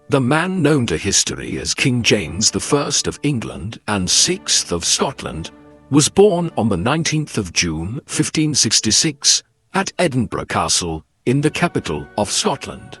The man known to history as King James I of England and VI of Scotland was born on the 19th of June 1566 at Edinburgh Castle in the capital of Scotland.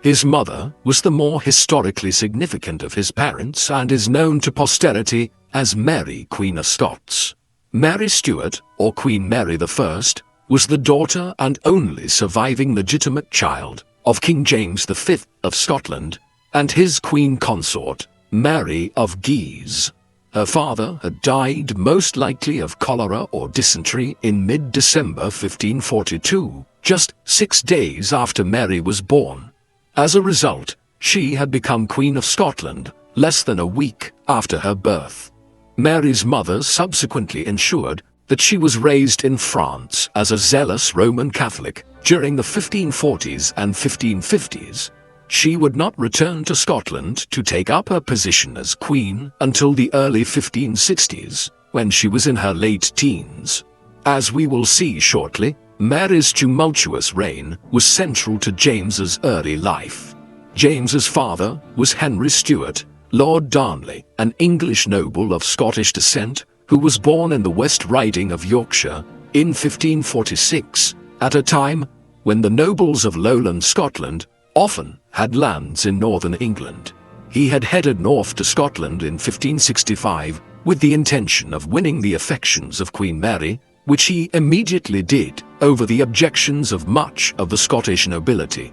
His mother was the more historically significant of his parents and is known to posterity as Mary, Queen of Scots. Mary Stuart, or Queen Mary I, was the daughter and only surviving legitimate child of King James V of Scotland and his queen consort, Mary of Guise. Her father had died most likely of cholera or dysentery in mid-December 1542, just 6 days after Mary was born. As a result, she had become Queen of Scotland less than a week after her birth. Mary's mother subsequently ensured that she was raised in France as a zealous Roman Catholic during the 1540s and 1550s. She would not return to Scotland to take up her position as queen until the early 1560s, when she was in her late teens. As we will see shortly, Mary's tumultuous reign was central to James's early life. James's father was Henry Stuart, Lord Darnley, an English noble of Scottish descent who was born in the West Riding of Yorkshire in 1546, at a time when the nobles of lowland Scotland often had lands in northern England. He had headed north to Scotland in 1565 with the intention of winning the affections of Queen Mary, which he immediately did over the objections of much of the Scottish nobility.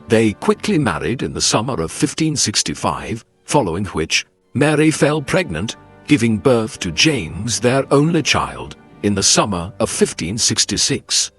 They quickly married in the summer of 1565, following which Mary fell pregnant, giving birth to James, their only child, in the summer of 1566.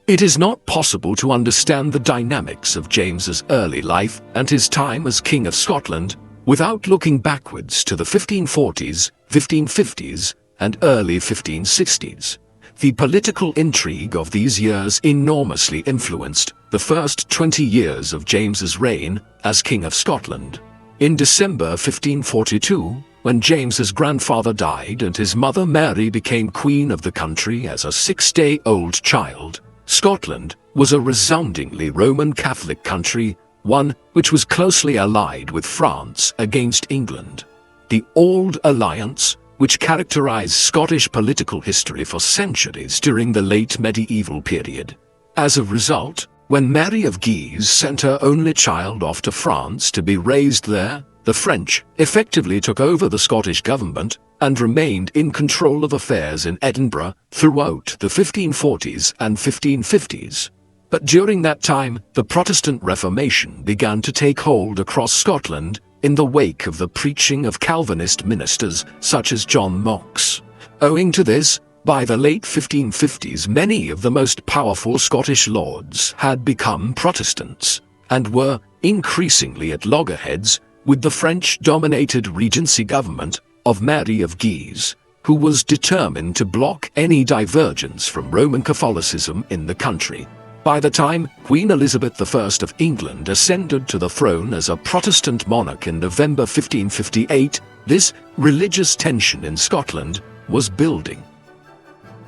It is not possible to understand the dynamics of James's early life and his time as King of Scotland without looking backwards to the 1540s, 1550s, and early 1560s. The political intrigue of these years enormously influenced the first 20 years of James's reign as King of Scotland. In December 1542, when James's grandfather died and his mother Mary became queen of the country as a 6-day-old child, Scotland was a resoundingly Roman Catholic country, one which was closely allied with France against England. The Old Alliance, which characterized Scottish political history for centuries during the late medieval period. As a result, when Mary of Guise sent her only child off to France to be raised there, the French effectively took over the Scottish government and remained in control of affairs in Edinburgh throughout the 1540s and 1550s. But during that time, the Protestant Reformation began to take hold across Scotland in the wake of the preaching of Calvinist ministers such as John Knox. Owing to this, by the late 1550s, many of the most powerful Scottish lords had become Protestants and were increasingly at loggerheads with the French-dominated Regency government of Mary of Guise, who was determined to block any divergence from Roman Catholicism in the country. By the time Queen Elizabeth I of England ascended to the throne as a Protestant monarch in November 1558, this religious tension in Scotland was building.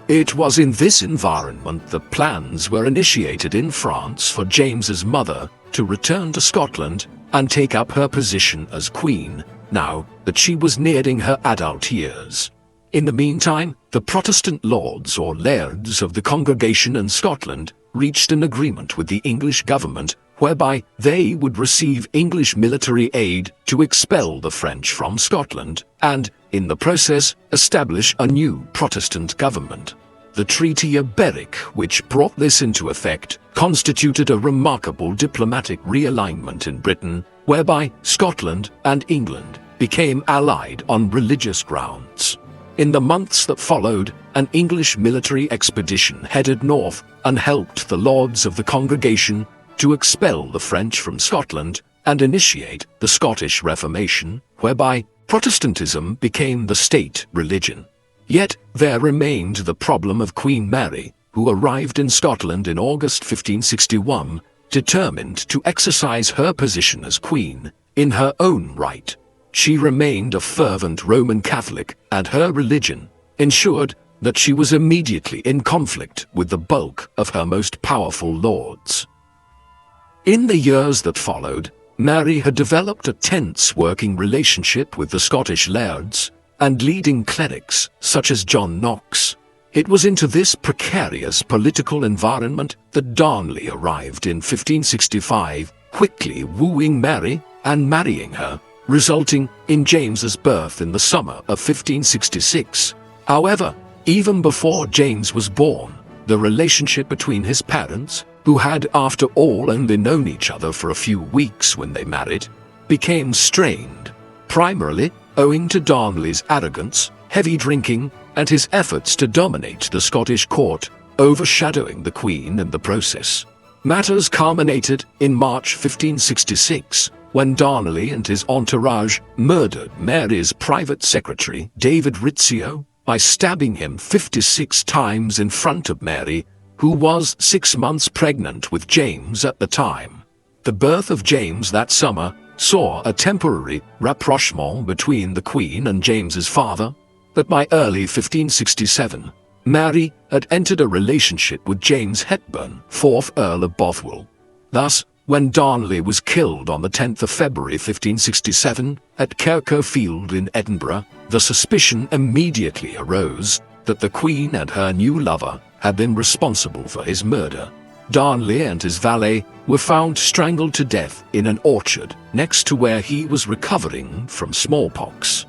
It was in this environment that plans were initiated in France for James's mother to return to Scotland and take up her position as queen, now that she was nearing her adult years. In the meantime, the Protestant lords or lairds of the congregation in Scotland reached an agreement with the English government whereby they would receive English military aid to expel the French from Scotland and, in the process, establish a new Protestant government. The Treaty of Berwick, which brought this into effect, constituted a remarkable diplomatic realignment in Britain, whereby Scotland and England became allied on religious grounds. In the months that followed, an English military expedition headed north and helped the lords of the congregation to expel the French from Scotland and initiate the Scottish Reformation, whereby Protestantism became the state religion. Yet there remained the problem of Queen Mary, who arrived in Scotland in August 1561, determined to exercise her position as queen in her own right. She remained a fervent Roman Catholic, and her religion ensured that she was immediately in conflict with the bulk of her most powerful lords. In the years that followed, Mary had developed a tense working relationship with the Scottish lairds and leading clerics such as John Knox. It was into this precarious political environment that Darnley arrived in 1565, quickly wooing Mary and marrying her, resulting in James's birth in the summer of 1566. However, even before James was born, the relationship between his parents, who had after all only known each other for a few weeks when they married, became strained, primarily owing to Darnley's arrogance, heavy drinking, and his efforts to dominate the Scottish court, overshadowing the Queen in the process. Matters culminated in March 1566, when Darnley and his entourage murdered Mary's private secretary, David Rizzio, by stabbing him 56 times in front of Mary, who was 6 months pregnant with James at the time. The birth of James that summer saw a temporary rapprochement between the Queen and James's father, but by early 1567, Mary had entered a relationship with James Hepburn, 4th Earl of Bothwell. Thus, when Darnley was killed on the 10th of February 1567 at Kirko Field in Edinburgh, the suspicion immediately arose that the Queen and her new lover had been responsible for his murder. Darnley and his valet were found strangled to death in an orchard next to where he was recovering from smallpox.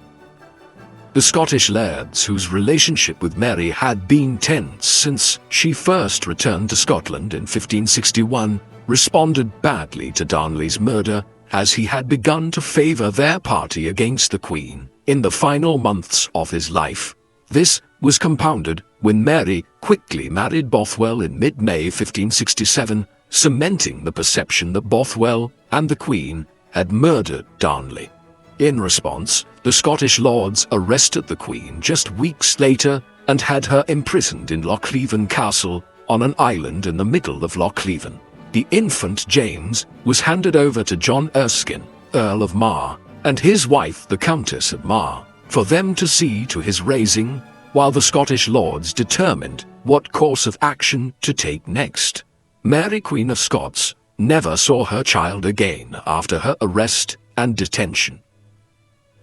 The Scottish lairds, whose relationship with Mary had been tense since she first returned to Scotland in 1561, responded badly to Darnley's murder, as he had begun to favour their party against the Queen in the final months of his life. This was compounded when Mary quickly married Bothwell in mid-May 1567, cementing the perception that Bothwell and the Queen had murdered Darnley. In response, the Scottish lords arrested the Queen just weeks later and had her imprisoned in Lochleven Castle on an island in the middle of Lochleven. The infant James was handed over to John Erskine, Earl of Mar, and his wife the Countess of Mar, for them to see to his raising, while the Scottish lords determined what course of action to take next. Mary, Queen of Scots, never saw her child again after her arrest and detention.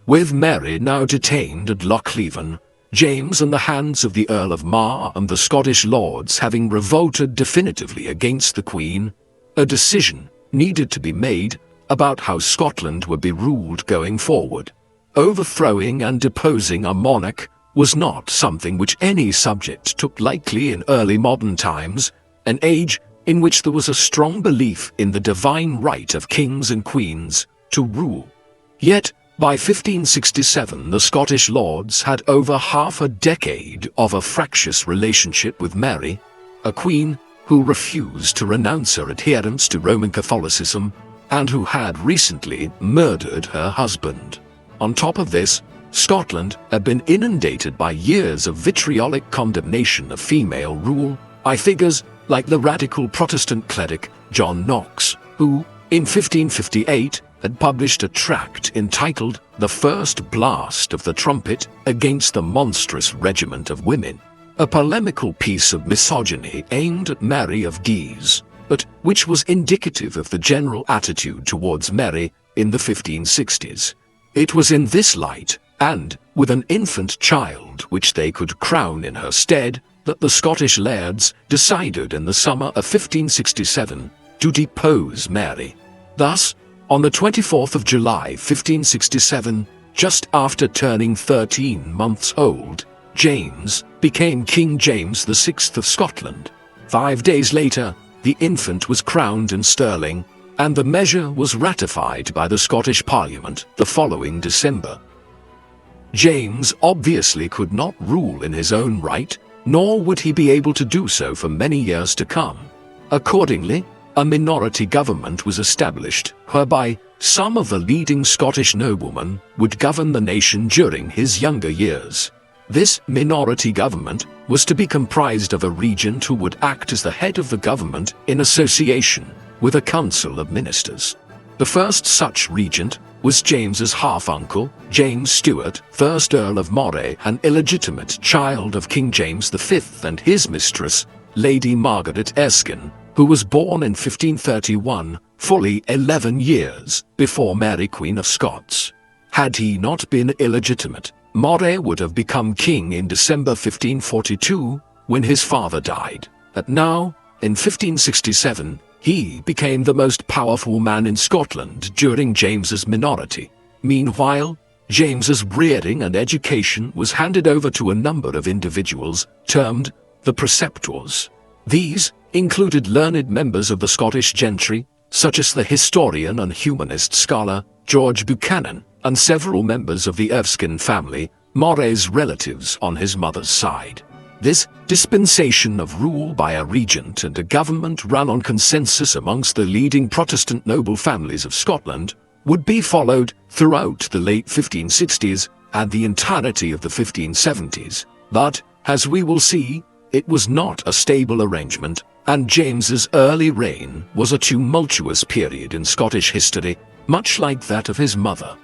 With Mary now detained at Lochleven, James in the hands of the Earl of Mar and the Scottish lords having revolted definitively against the Queen, a decision needed to be made about how Scotland would be ruled going forward. Overthrowing and deposing a monarch was not something which any subject took lightly in early modern times, an age in which there was a strong belief in the divine right of kings and queens to rule. Yet, by 1567, the Scottish lords had over half a decade of a fractious relationship with Mary, a queen who refused to renounce her adherence to Roman Catholicism and who had recently murdered her husband. On top of this, Scotland had been inundated by years of vitriolic condemnation of female rule by figures like the radical Protestant cleric John Knox, who, in 1558, had published a tract entitled The First Blast of the Trumpet Against the Monstrous Regiment of Women, a polemical piece of misogyny aimed at Mary of Guise, but which was indicative of the general attitude towards Mary in the 1560s. It was in this light, and with an infant child which they could crown in her stead, that the Scottish lairds decided in the summer of 1567 to depose Mary. Thus, on the 24th of July 1567, just after turning 13 months old, James became King James VI of Scotland. 5 days later, the infant was crowned in Stirling, and the measure was ratified by the Scottish Parliament the following December. James obviously could not rule in his own right, nor would he be able to do so for many years to come. Accordingly, a minority government was established, whereby some of the leading Scottish noblemen would govern the nation during his younger years. This minority government was to be comprised of a regent who would act as the head of the government in association with a council of ministers. The first such regent was James's half-uncle, James Stuart, 1st Earl of Moray, an illegitimate child of King James V and his mistress, Lady Margaret Erskine, who was born in 1531, fully 11 years before Mary Queen of Scots. Had he not been illegitimate, Moray would have become king in December 1542 when his father died. But now, in 1567, he became the most powerful man in Scotland during James's minority. Meanwhile, James's rearing and education was handed over to a number of individuals termed the preceptors. These included learned members of the Scottish gentry, such as the historian and humanist scholar George Buchanan, and several members of the Erskine family, Moray's relatives on his mother's side. This dispensation of rule by a regent and a government run on consensus amongst the leading Protestant noble families of Scotland would be followed throughout the late 1560s and the entirety of the 1570s. But, as we will see, it was not a stable arrangement, and James's early reign was a tumultuous period in Scottish history, much like that of his mother.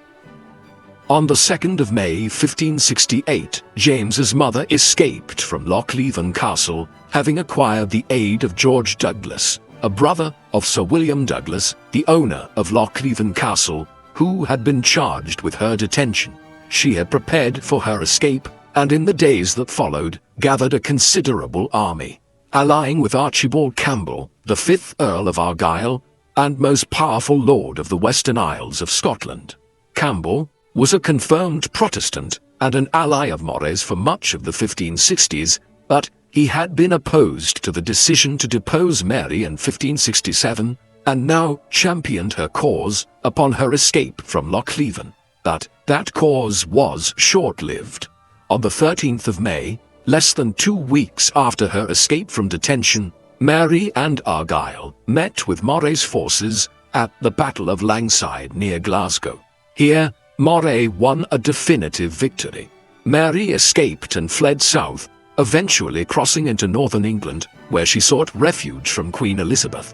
On the 2nd of May 1568, James's mother escaped from Lochleven Castle, having acquired the aid of George Douglas, a brother of Sir William Douglas, the owner of Lochleven Castle, who had been charged with her detention. She had prepared for her escape, and in the days that followed, gathered a considerable army. Allying with Archibald Campbell, the 5th Earl of Argyll, and most powerful lord of the Western Isles of Scotland. Campbell was a confirmed Protestant and an ally of Moray's for much of the 1560s, but he had been opposed to the decision to depose Mary in 1567, and now championed her cause upon her escape from Lochleven. But that cause was short-lived. On the 13th of May, less than 2 weeks after her escape from detention, Mary and Argyll met with Moray's forces at the Battle of Langside near Glasgow. Here, Moray won a definitive victory. Mary escaped and fled south, eventually crossing into northern England, where she sought refuge from Queen Elizabeth.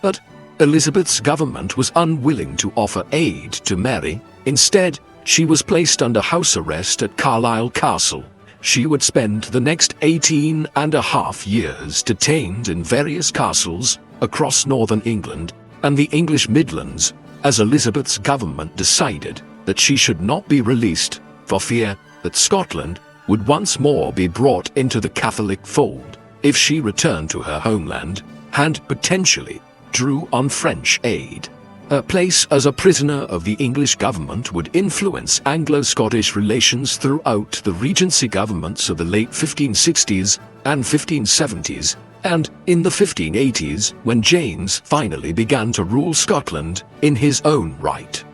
But Elizabeth's government was unwilling to offer aid to Mary. Instead, she was placed under house arrest at Carlisle Castle. She would spend the next 18.5 years detained in various castles across northern England and the English Midlands, as Elizabeth's government decided that she should not be released for fear that Scotland would once more be brought into the Catholic fold if she returned to her homeland and potentially drew on French aid. Her place as a prisoner of the English government would influence Anglo-Scottish relations throughout the Regency governments of the late 1560s and 1570s, and in the 1580s when James finally began to rule Scotland in his own right.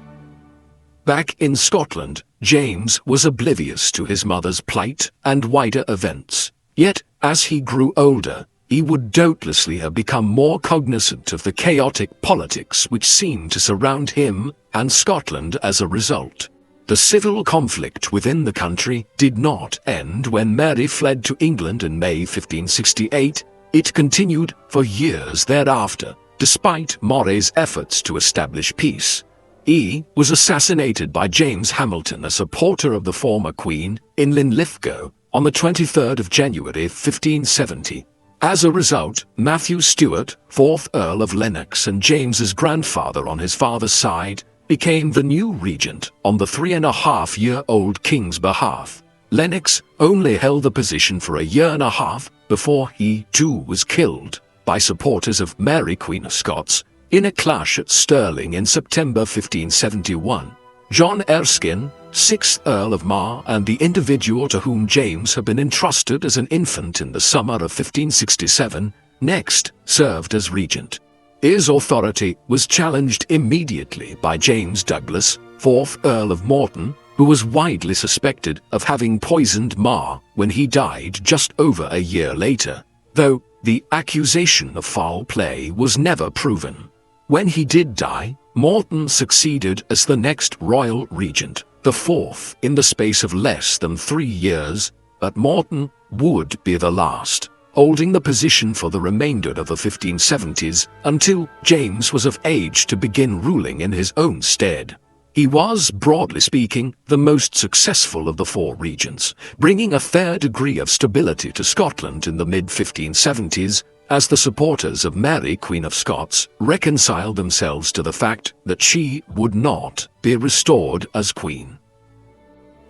Back in Scotland, James was oblivious to his mother's plight and wider events. Yet, as he grew older, he would doubtlessly have become more cognizant of the chaotic politics which seemed to surround him and Scotland as a result. The civil conflict within the country did not end when Mary fled to England in May 1568. It continued for years thereafter, despite Moray's efforts to establish peace. He was assassinated by James Hamilton, a supporter of the former Queen, in Linlithgow on the 23rd of January 1570. As a result, Matthew Stuart, 4th Earl of Lennox and James's grandfather on his father's side, became the new regent on the 3.5-year-old king's behalf. Lennox only held the position for a year and a half before he too was killed by supporters of Mary Queen of Scots in a clash at Stirling in September 1571. John Erskine, 6th Earl of Mar and the individual to whom James had been entrusted as an infant in the summer of 1567, next served as regent. His authority was challenged immediately by James Douglas, 4th Earl of Morton, who was widely suspected of having poisoned Mar when he died just over a year later, though the accusation of foul play was never proven. When he did die, Morton succeeded as the next royal regent, the fourth in the space of less than 3 years, but Morton would be the last, holding the position for the remainder of the 1570s until James was of age to begin ruling in his own stead. He was, broadly speaking, the most successful of the 4 regents, bringing a fair degree of stability to Scotland in the mid-1570s, as the supporters of Mary, Queen of Scots, reconciled themselves to the fact that she would not be restored as queen.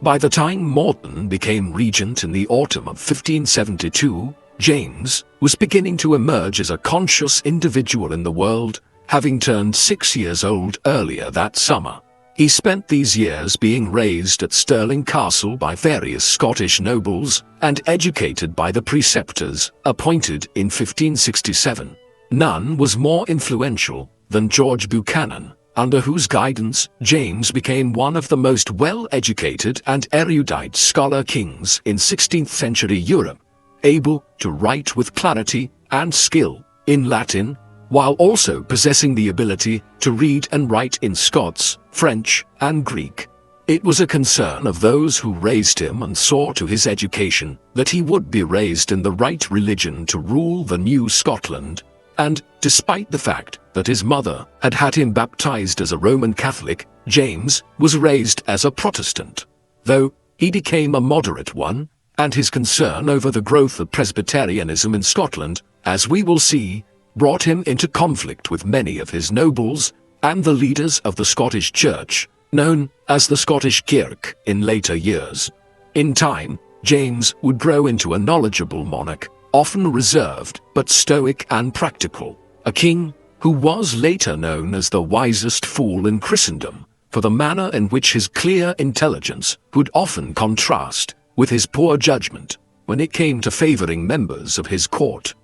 By the time Morton became regent in the autumn of 1572, James was beginning to emerge as a conscious individual in the world, having turned 6 years old earlier that summer. He spent these years being raised at Stirling Castle by various Scottish nobles and educated by the preceptors appointed in 1567. None was more influential than George Buchanan, under whose guidance James became one of the most well-educated and erudite scholar kings in 16th century Europe, able to write with clarity and skill in Latin, while also possessing the ability to read and write in Scots, French, and Greek. It was a concern of those who raised him and saw to his education that he would be raised in the right religion to rule the new Scotland, and, despite the fact that his mother had had him baptized as a Roman Catholic, James was raised as a Protestant. Though he became a moderate one, and his concern over the growth of Presbyterianism in Scotland, as we will see, brought him into conflict with many of his nobles and the leaders of the Scottish Church, known as the Scottish Kirk, in later years. In time, James would grow into a knowledgeable monarch, often reserved but stoic and practical, a king who was later known as the wisest fool in Christendom, for the manner in which his clear intelligence would often contrast with his poor judgment when it came to favoring members of his court.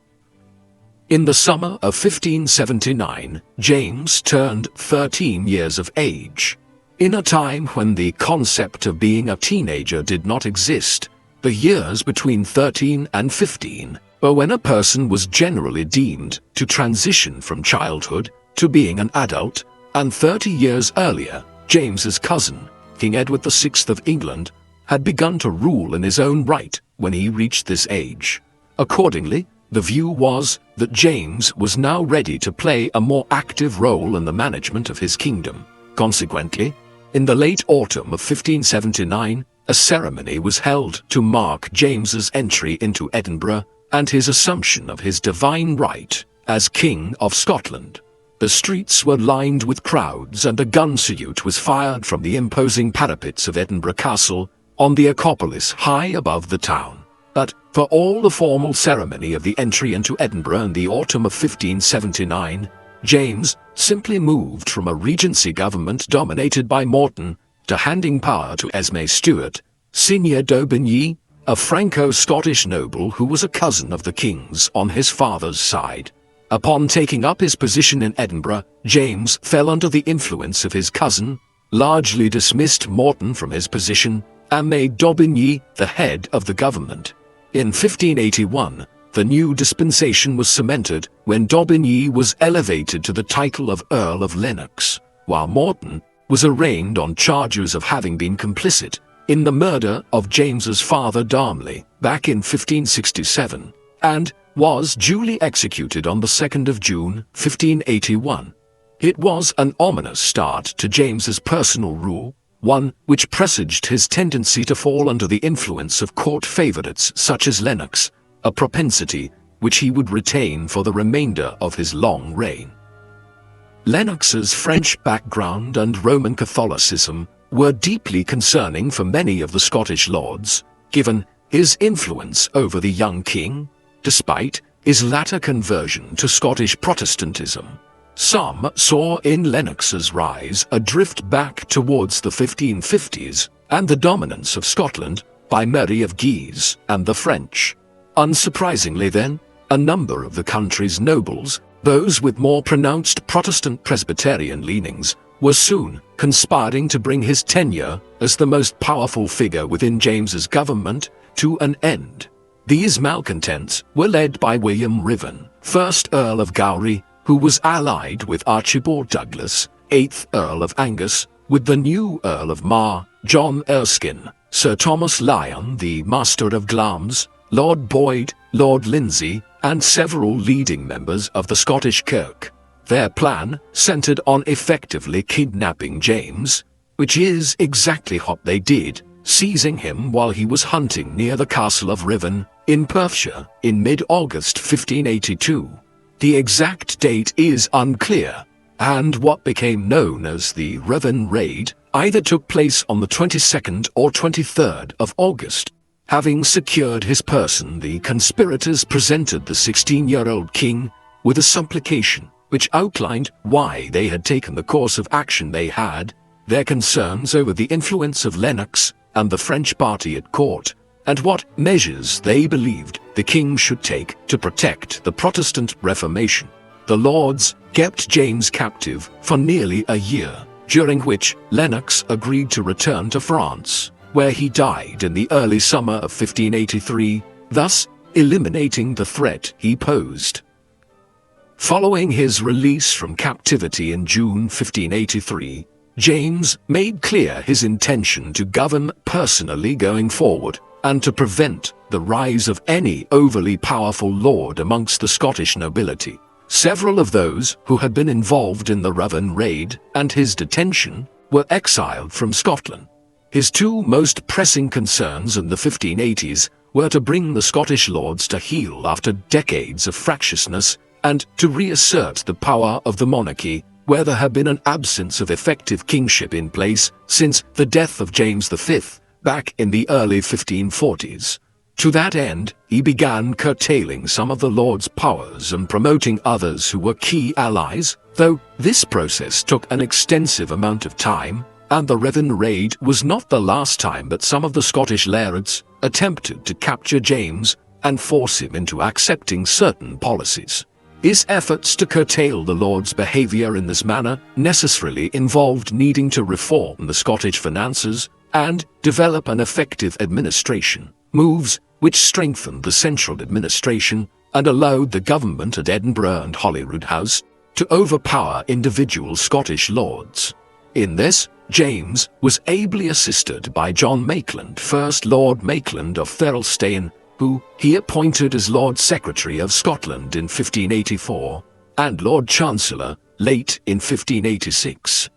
In the summer of 1579, James turned 13 years of age. In a time when the concept of being a teenager did not exist, the years between 13 and 15 were when a person was generally deemed to transition from childhood to being an adult, and 30 years earlier, James's cousin, King Edward VI of England, had begun to rule in his own right when he reached this age. Accordingly, the view was that James was now ready to play a more active role in the management of his kingdom. Consequently, in the late autumn of 1579, a ceremony was held to mark James's entry into Edinburgh and his assumption of his divine right as King of Scotland. The streets were lined with crowds and a gun salute was fired from the imposing parapets of Edinburgh Castle on the Acropolis high above the town. But for all the formal ceremony of the entry into Edinburgh in the autumn of 1579, James simply moved from a regency government dominated by Morton to handing power to Esme Stuart, Signor d'Aubigny, a Franco-Scottish noble who was a cousin of the king's on his father's side. Upon taking up his position in Edinburgh, James fell under the influence of his cousin, largely dismissed Morton from his position, and made d'Aubigny the head of the government. In 1581, the new dispensation was cemented when d'Aubigny was elevated to the title of Earl of Lennox, while Morton was arraigned on charges of having been complicit in the murder of James's father Darnley back in 1567, and was duly executed on the 2nd of June, 1581. It was an ominous start to James's personal rule, one which presaged his tendency to fall under the influence of court favorites such as Lennox, a propensity which he would retain for the remainder of his long reign. Lennox's French background and Roman Catholicism were deeply concerning for many of the Scottish lords, given his influence over the young king, despite his latter conversion to Scottish Protestantism. Some saw in Lennox's rise a drift back towards the 1550s and the dominance of Scotland by Mary of Guise and the French. Unsurprisingly then, a number of the country's nobles, those with more pronounced Protestant Presbyterian leanings, were soon conspiring to bring his tenure as the most powerful figure within James's government to an end. These malcontents were led by William Riven, 1st Earl of Gowrie, who was allied with Archibald Douglas, 8th Earl of Angus, with the new Earl of Mar, John Erskine, Sir Thomas Lyon, the Master of Glamis, Lord Boyd, Lord Lindsay, and several leading members of the Scottish Kirk. Their plan centered on effectively kidnapping James, which is exactly what they did, seizing him while he was hunting near the castle of Riven in Perthshire in mid-August 1582. The exact date is unclear, and what became known as the Ruthven Raid either took place on the 22nd or 23rd of August. Having secured his person, the conspirators presented the 16-year-old king with a supplication which outlined why they had taken the course of action they had, their concerns over the influence of Lennox and the French party at court, and what measures they believed the king should take to protect the Protestant Reformation. The Lords kept James captive for nearly a year, during which Lennox agreed to return to France, where he died in the early summer of 1583, thus eliminating the threat he posed. Following his release from captivity in June 1583, James made clear his intention to govern personally going forward and to prevent the rise of any overly powerful lord amongst the Scottish nobility. Several of those who had been involved in the Ruthven Raid and his detention were exiled from Scotland. His two most pressing concerns in the 1580s were to bring the Scottish lords to heel after decades of fractiousness and to reassert the power of the monarchy, where there had been an absence of effective kingship in place since the death of James V back in the early 1540s. To that end, he began curtailing some of the lords' powers and promoting others who were key allies, though this process took an extensive amount of time, and the Ruthven Raid was not the last time that some of the Scottish lairds attempted to capture James and force him into accepting certain policies. His efforts to curtail the lords' behavior in this manner necessarily involved needing to reform the Scottish finances and develop an effective administration, moves which strengthened the central administration and allowed the government at Edinburgh and Holyrood House to overpower individual Scottish lords. In this, James was ably assisted by John Maitland, 1st Lord Maitland of Thirlestane, who he appointed as Lord Secretary of Scotland in 1584, and Lord Chancellor late in 1586.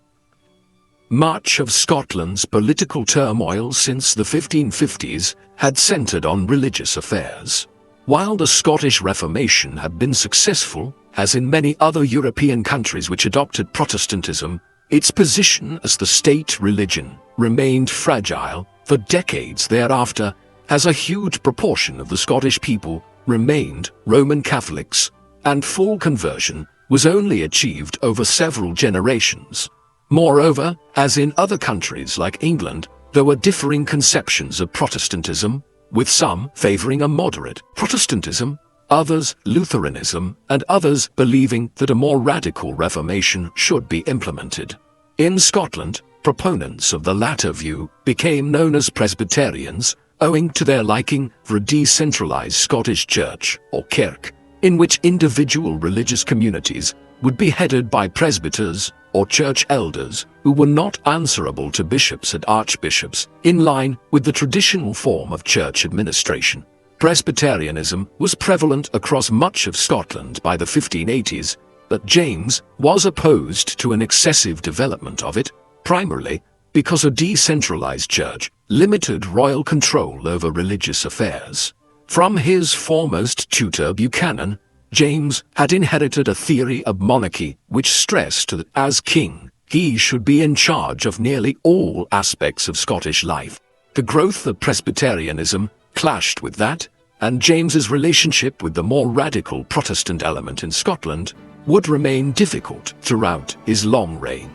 Much of Scotland's political turmoil since the 1550s had centred on religious affairs. While the Scottish Reformation had been successful, as in many other European countries which adopted Protestantism, its position as the state religion remained fragile for decades thereafter, as a huge proportion of the Scottish people remained Roman Catholics, and full conversion was only achieved over several generations. Moreover, as in other countries like England, there were differing conceptions of Protestantism, with some favouring a moderate Protestantism, others Lutheranism, and others believing that a more radical Reformation should be implemented. In Scotland, proponents of the latter view became known as Presbyterians, owing to their liking for a decentralised Scottish church, or kirk, in which individual religious communities would be headed by presbyters or church elders who were not answerable to bishops and archbishops, in line with the traditional form of church administration. Presbyterianism was prevalent across much of Scotland by the 1580s, but James was opposed to an excessive development of it, primarily because a decentralised church limited royal control over religious affairs. From his foremost tutor Buchanan, James had inherited a theory of monarchy which stressed that as king, he should be in charge of nearly all aspects of Scottish life. The growth of Presbyterianism clashed with that, and James's relationship with the more radical Protestant element in Scotland would remain difficult throughout his long reign.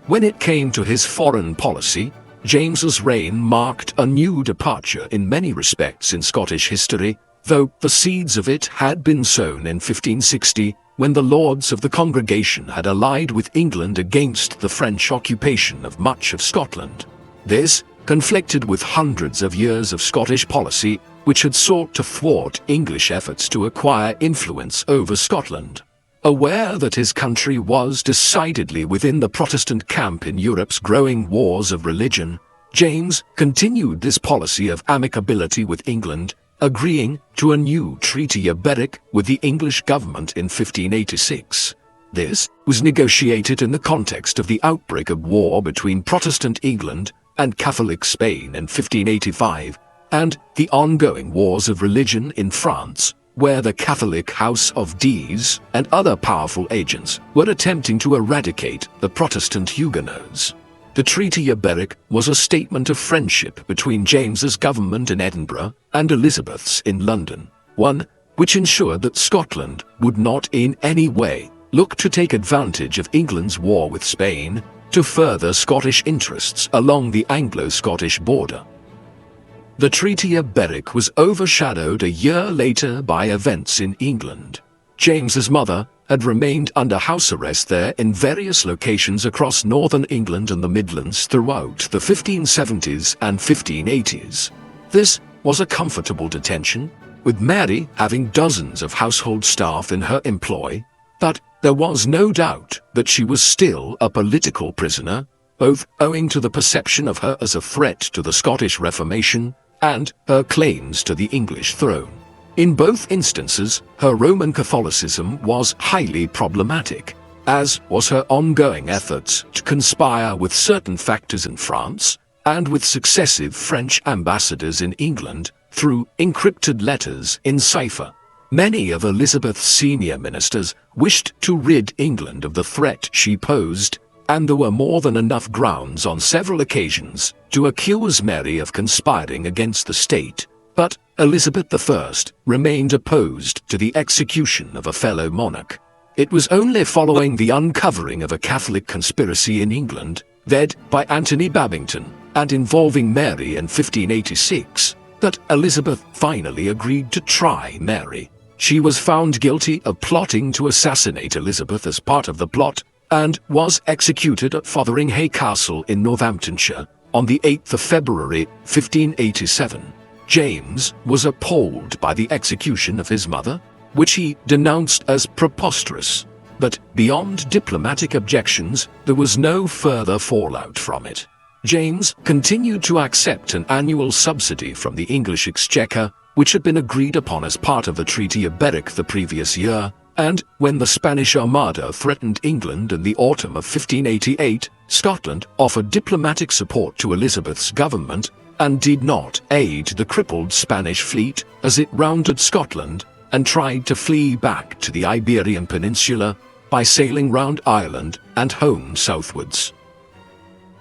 When it came to his foreign policy, James's reign marked a new departure in many respects in Scottish history, though the seeds of it had been sown in 1560 when the lords of the congregation had allied with England against the French occupation of much of Scotland. This conflicted with hundreds of years of Scottish policy which had sought to thwart English efforts to acquire influence over Scotland. Aware that his country was decidedly within the Protestant camp in Europe's growing wars of religion, James continued this policy of amicability with England, agreeing to a new Treaty of Berwick with the English government in 1586. This was negotiated in the context of the outbreak of war between Protestant England and Catholic Spain in 1585, and the ongoing wars of religion in France, where the Catholic House of D's and other powerful agents were attempting to eradicate the Protestant Huguenots. The Treaty of Berwick was a statement of friendship between James's government in Edinburgh and Elizabeth's in London, one which ensured that Scotland would not in any way look to take advantage of England's war with Spain to further Scottish interests along the Anglo-Scottish border. The Treaty of Berwick was overshadowed a year later by events in England. James's mother had remained under house arrest there in various locations across northern England and the Midlands throughout the 1570s and 1580s. This was a comfortable detention, with Mary having dozens of household staff in her employ, but there was no doubt that she was still a political prisoner, both owing to the perception of her as a threat to the Scottish Reformation and her claims to the English throne. In both instances, her Roman Catholicism was highly problematic, as was her ongoing efforts to conspire with certain factors in France and with successive French ambassadors in England through encrypted letters in cipher. Many of Elizabeth's senior ministers wished to rid England of the threat she posed, and there were more than enough grounds on several occasions to accuse Mary of conspiring against the state. But Elizabeth I remained opposed to the execution of a fellow monarch. It was only following the uncovering of a Catholic conspiracy in England, led by Anthony Babington and involving Mary in 1586, that Elizabeth finally agreed to try Mary. She was found guilty of plotting to assassinate Elizabeth as part of the plot and was executed at Fotheringhay Castle in Northamptonshire on the 8th of February 1587. James was appalled by the execution of his mother, which he denounced as preposterous, but beyond diplomatic objections, there was no further fallout from it. James continued to accept an annual subsidy from the English Exchequer, which had been agreed upon as part of the Treaty of Berwick the previous year, and when the Spanish Armada threatened England in the autumn of 1588, Scotland offered diplomatic support to Elizabeth's government and did not aid the crippled Spanish fleet as it rounded Scotland and tried to flee back to the Iberian Peninsula by sailing round Ireland and home southwards.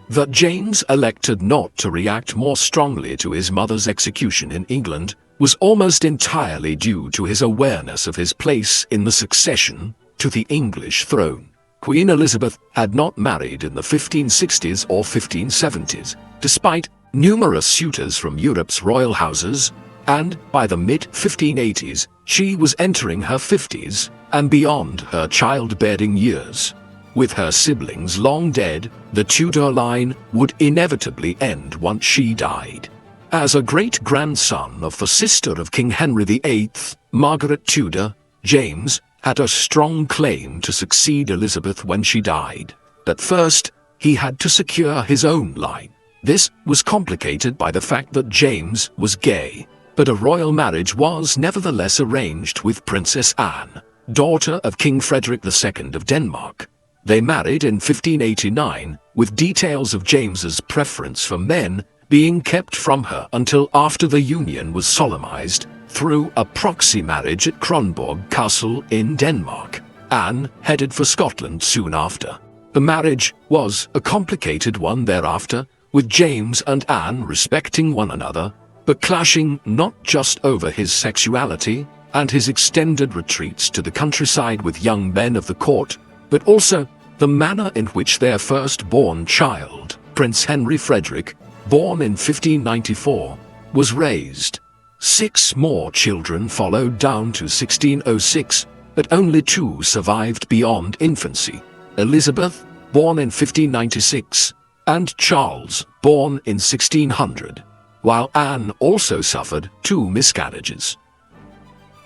That James elected not to react more strongly to his mother's execution in England was almost entirely due to his awareness of his place in the succession to the English throne. Queen Elizabeth had not married in the 1560s or 1570s, despite numerous suitors from Europe's royal houses, and by the mid-1580s, she was entering her 50s and beyond her childbearing years. With her siblings long dead, the Tudor line would inevitably end once she died. As a great-grandson of the sister of King Henry VIII, Margaret Tudor, James had a strong claim to succeed Elizabeth when she died. But first, he had to secure his own line. This was complicated by the fact that James was gay, but a royal marriage was nevertheless arranged with Princess Anne, daughter of King Frederick II of Denmark. They married in 1589, with details of James's preference for men being kept from her until after the union was solemnized through a proxy marriage at Kronborg Castle in Denmark. Anne headed for Scotland soon after. The marriage was a complicated one thereafter, with James and Anne respecting one another, but clashing not just over his sexuality and his extended retreats to the countryside with young men of the court, but also the manner in which their first-born child, Prince Henry Frederick, born in 1594, was raised. 6 more children followed down to 1606, but only 2 survived beyond infancy: Elizabeth, born in 1596, and Charles, born in 1600, while Anne also suffered 2 miscarriages.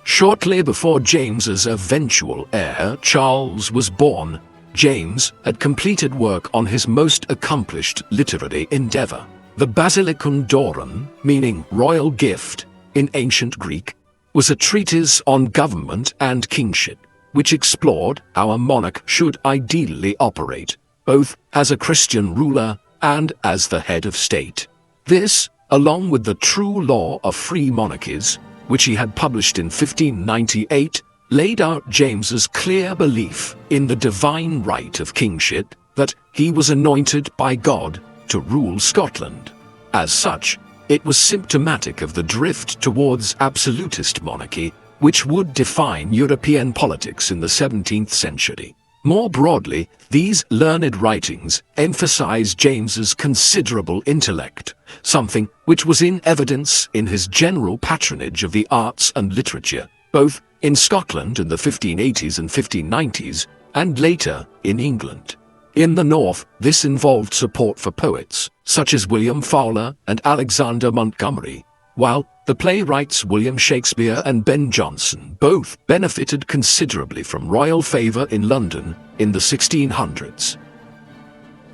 Shortly before James's eventual heir, Charles, was born, James had completed work on his most accomplished literary endeavor, the Basilikon Doron, meaning royal gift, in ancient Greek, was a treatise on government and kingship, which explored how a monarch should ideally operate, both as a Christian ruler and as the head of state. This along with the True Law of Free Monarchies, which he had published in 1598, laid out James's clear belief in the divine right of kingship, that he was anointed by God to rule Scotland. As such, it was symptomatic of the drift towards absolutist monarchy, which would define European politics in the 17th century. More broadly, these learned writings emphasize James's considerable intellect, something which was in evidence in his general patronage of the arts and literature, both in Scotland in the 1580s and 1590s, and later in England. In the North, this involved support for poets, such as William Fowler and Alexander Montgomery, while the playwrights William Shakespeare and Ben Jonson both benefited considerably from royal favor in London in the 1600s.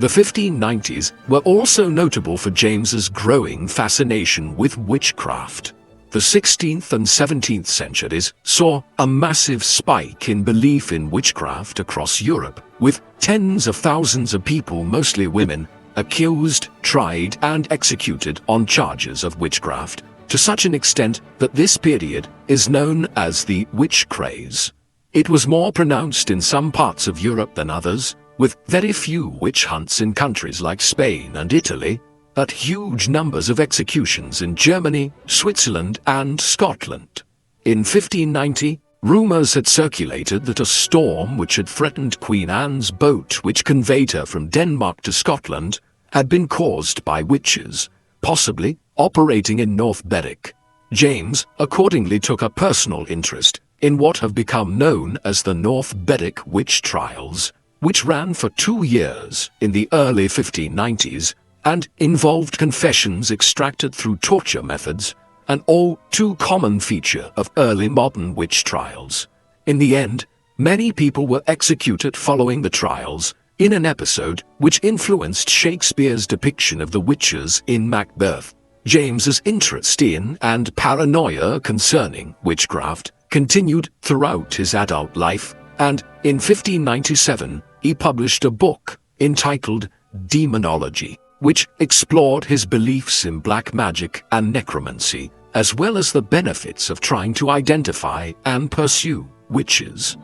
The 1590s were also notable for James's growing fascination with witchcraft. The 16th and 17th centuries saw a massive spike in belief in witchcraft across Europe, with tens of thousands of people, mostly women, accused, tried, and executed on charges of witchcraft, to such an extent that this period is known as the witch craze. It was more pronounced in some parts of Europe than others, with very few witch hunts in countries like Spain and Italy, but huge numbers of executions in Germany, Switzerland, and Scotland. In 1590, rumors had circulated that a storm which had threatened Queen Anne's boat, which conveyed her from Denmark to Scotland, had been caused by witches, possibly operating in North Berwick. James accordingly took a personal interest in what have become known as the North Berwick witch trials, which ran for 2 years in the early 1590s and involved confessions extracted through torture methods, an all too common feature of early modern witch trials. In the end, many people were executed following the trials, in an episode which influenced Shakespeare's depiction of the witches in Macbeth. James's interest in and paranoia concerning witchcraft continued throughout his adult life, and in 1597 he published a book entitled Demonology, which explored his beliefs in black magic and necromancy, as well as the benefits of trying to identify and pursue witches.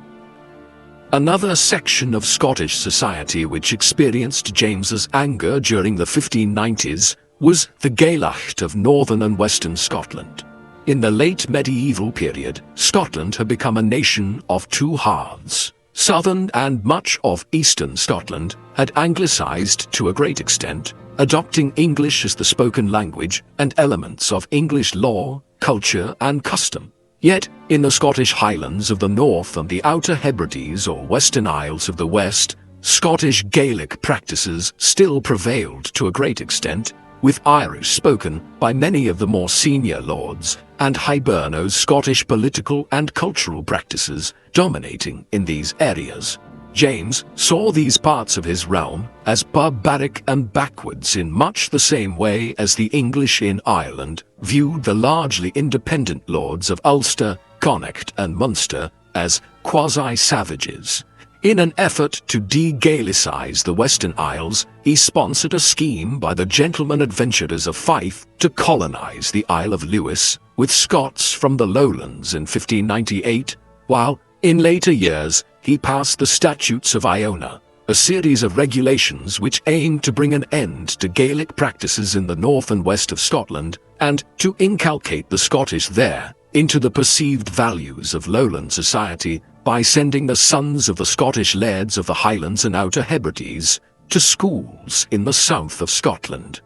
Another section of Scottish society which experienced James's anger during the 1590s was the Gaeltacht of northern and western Scotland. In the late medieval period, Scotland had become a nation of two halves. Southern and much of eastern Scotland had anglicized to a great extent, adopting English as the spoken language and elements of English law, culture, and custom. Yet, in the Scottish Highlands of the North and the Outer Hebrides or Western Isles of the West, Scottish Gaelic practices still prevailed to a great extent, with Irish spoken by many of the more senior lords, and Hiberno's Scottish political and cultural practices dominating in these areas. James saw these parts of his realm as barbaric and backwards in much the same way as the English in Ireland viewed the largely independent lords of Ulster, Connacht, and Munster as quasi-savages. In an effort to de-Gaelicize the Western Isles, he sponsored a scheme by the gentlemen adventurers of Fife to colonize the Isle of Lewis with Scots from the lowlands in 1598, while, in later years, he passed the Statutes of Iona, a series of regulations which aimed to bring an end to Gaelic practices in the north and west of Scotland, and to inculcate the Scottish there into the perceived values of lowland society by sending the sons of the Scottish lairds of the Highlands and Outer Hebrides to schools in the south of Scotland.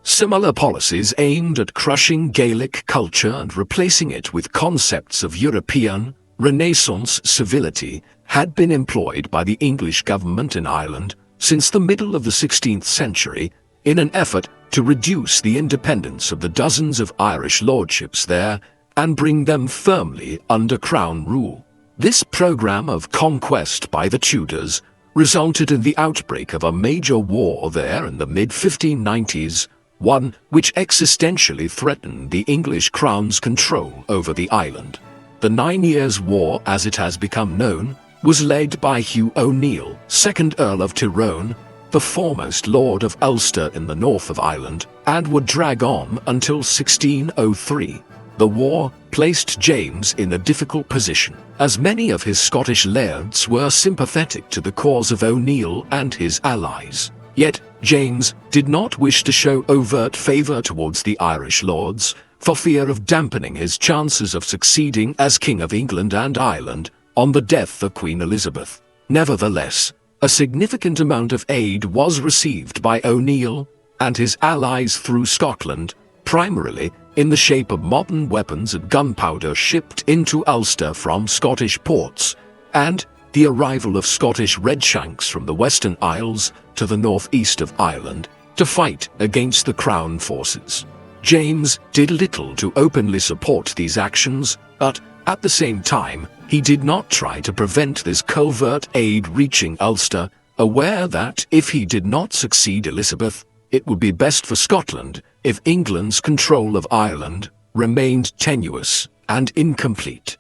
Similar policies aimed at crushing Gaelic culture and replacing it with concepts of European Renaissance civility had been employed by the English government in Ireland since the middle of the 16th century in an effort to reduce the independence of the dozens of Irish lordships there and bring them firmly under Crown rule. This program of conquest by the Tudors resulted in the outbreak of a major war there in the mid-1590s, one which existentially threatened the English Crown's control over the island. The 9 Years' War, as it has become known, was led by Hugh O'Neill, 2nd Earl of Tyrone, the foremost lord of Ulster in the north of Ireland, and would drag on until 1603. The war placed James in a difficult position, as many of his Scottish lairds were sympathetic to the cause of O'Neill and his allies. Yet, James did not wish to show overt favour towards the Irish lords, for fear of dampening his chances of succeeding as King of England and Ireland on the death of Queen Elizabeth. Nevertheless, a significant amount of aid was received by O'Neill and his allies through Scotland, primarily in the shape of modern weapons and gunpowder shipped into Ulster from Scottish ports, and the arrival of Scottish Redshanks from the Western Isles to the northeast of Ireland to fight against the Crown forces. James did little to openly support these actions, but at the same time, he did not try to prevent this covert aid reaching Ulster, aware that if he did not succeed Elizabeth, it would be best for Scotland if England's control of Ireland remained tenuous and incomplete.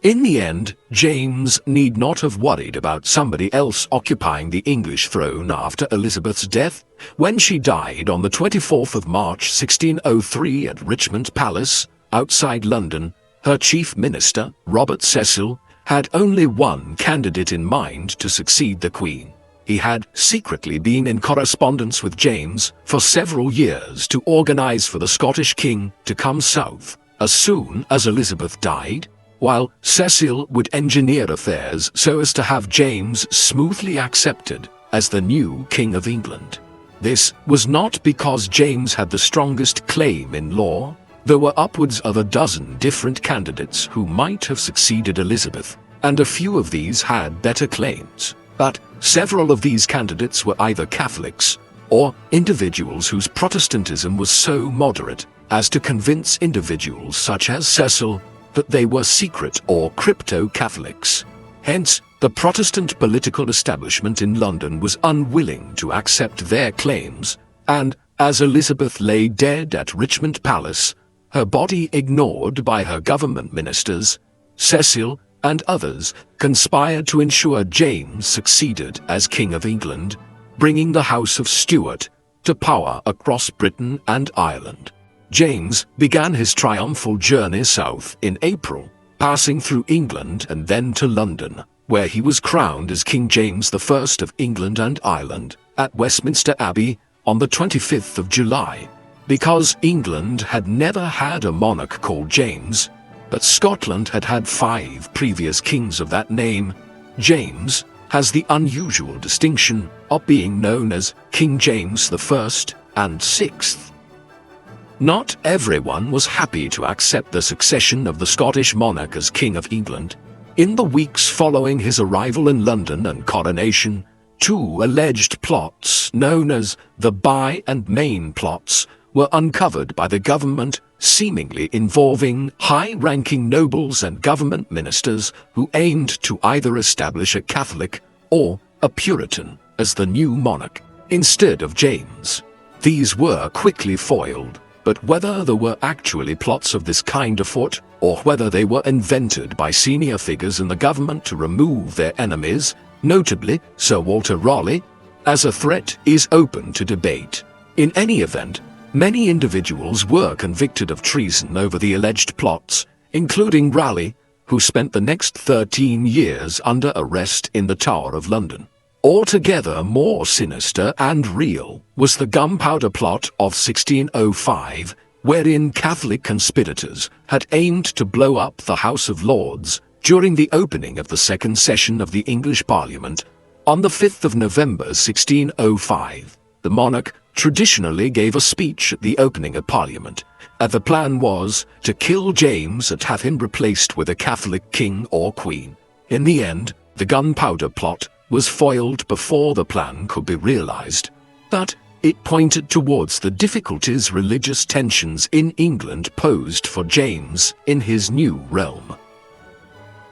In the end, James need not have worried about somebody else occupying the English throne after Elizabeth's death. When she died on the 24th of March 1603 at Richmond Palace, outside London, her chief minister, Robert Cecil, had only one candidate in mind to succeed the Queen. He had secretly been in correspondence with James for several years to organise for the Scottish king to come south as soon as Elizabeth died, while Cecil would engineer affairs so as to have James smoothly accepted as the new King of England. This was not because James had the strongest claim in law. There were upwards of a dozen different candidates who might have succeeded Elizabeth, and a few of these had better claims. But several of these candidates were either Catholics or individuals whose Protestantism was so moderate as to convince individuals such as Cecil that they were secret or crypto-Catholics. Hence, the Protestant political establishment in London was unwilling to accept their claims, and as Elizabeth lay dead at Richmond Palace, her body ignored by her government ministers, Cecil and others conspired to ensure James succeeded as King of England, bringing the House of Stuart to power across Britain and Ireland. James began his triumphal journey south in April, passing through England and then to London, where he was crowned as King James I of England and Ireland at Westminster Abbey on the 25th of July. Because England had never had a monarch called James, but Scotland had had 5 previous kings of that name, James has the unusual distinction of being known as King James I and VI. Not everyone was happy to accept the succession of the Scottish monarch as King of England. In the weeks following his arrival in London and coronation, 2 alleged plots, known as the By and Main plots, were uncovered by the government, seemingly involving high-ranking nobles and government ministers who aimed to either establish a Catholic or a Puritan as the new monarch, instead of James. These were quickly foiled, but whether there were actually plots of this kind afoot, or whether they were invented by senior figures in the government to remove their enemies, notably Sir Walter Raleigh, as a threat is open to debate. In any event, many individuals were convicted of treason over the alleged plots, including Raleigh, who spent the next 13 years under arrest in the Tower of London. Altogether more sinister and real was the Gunpowder Plot of 1605, wherein Catholic conspirators had aimed to blow up the House of Lords during the opening of the second session of the English Parliament on the 5th of November 1605. The monarch traditionally gave a speech at the opening of Parliament, and the plan was to kill James and have him replaced with a Catholic king or queen. In the end, the Gunpowder Plot was foiled before the plan could be realized, but it pointed towards the difficulties religious tensions in England posed for James in his new realm.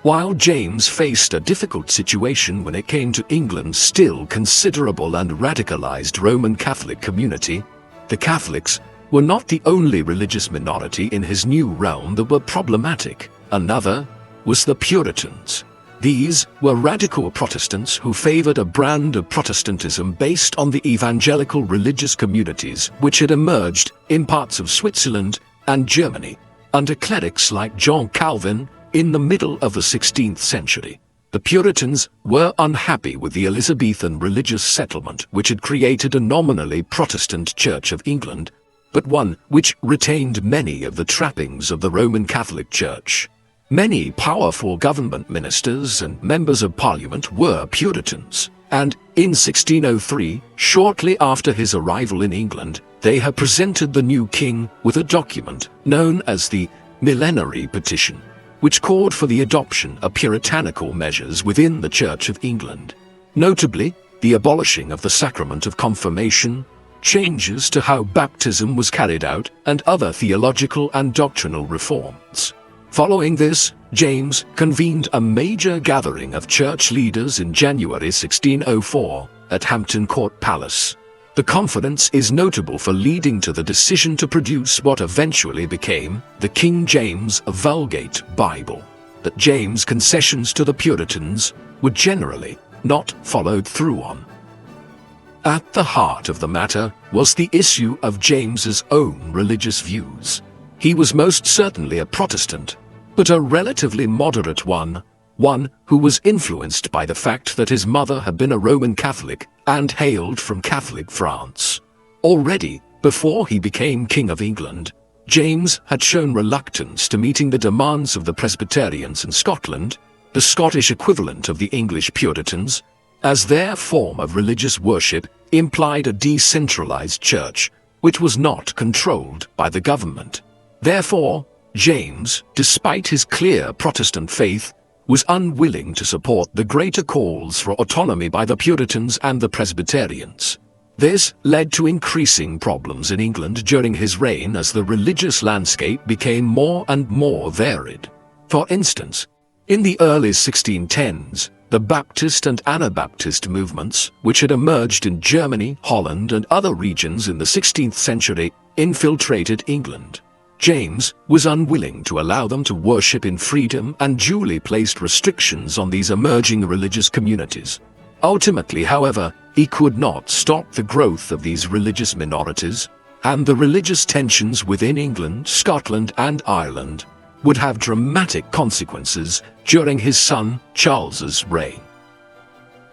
While James faced a difficult situation when it came to England's still considerable and radicalized Roman Catholic community, the Catholics were not the only religious minority in his new realm that were problematic. Another was the Puritans. These were radical Protestants who favored a brand of Protestantism based on the evangelical religious communities which had emerged in parts of Switzerland and Germany under clerics like John Calvin in the middle of the 16th century. The Puritans were unhappy with the Elizabethan religious settlement which had created a nominally Protestant Church of England, but one which retained many of the trappings of the Roman Catholic Church. Many powerful government ministers and members of Parliament were Puritans, and in 1603, shortly after his arrival in England, they had presented the new king with a document known as the Millenary Petition, which called for the adoption of puritanical measures within the Church of England, notably the abolishing of the sacrament of confirmation, changes to how baptism was carried out, and other theological and doctrinal reforms. Following this, James convened a major gathering of church leaders in January 1604 at Hampton Court Palace. The conference is notable for leading to the decision to produce what eventually became the King James Vulgate Bible. That James' concessions to the Puritans were generally not followed through on. At the heart of the matter was the issue of James's own religious views. He was most certainly a Protestant, but a relatively moderate one who was influenced by the fact that his mother had been a Roman Catholic and hailed from Catholic France. Already, before he became King of England, James had shown reluctance to meeting the demands of the Presbyterians in Scotland, the Scottish equivalent of the English Puritans, as their form of religious worship implied a decentralized church which was not controlled by the government. Therefore, James, despite his clear Protestant faith, was unwilling to support the greater calls for autonomy by the Puritans and the Presbyterians. This led to increasing problems in England during his reign as the religious landscape became more and more varied. For instance, in the early 1610s, the Baptist and Anabaptist movements, which had emerged in Germany, Holland, and other regions in the 16th century, infiltrated England. James was unwilling to allow them to worship in freedom and duly placed restrictions on these emerging religious communities. Ultimately, however, he could not stop the growth of these religious minorities, and the religious tensions within England, Scotland, and Ireland would have dramatic consequences during his son Charles's reign.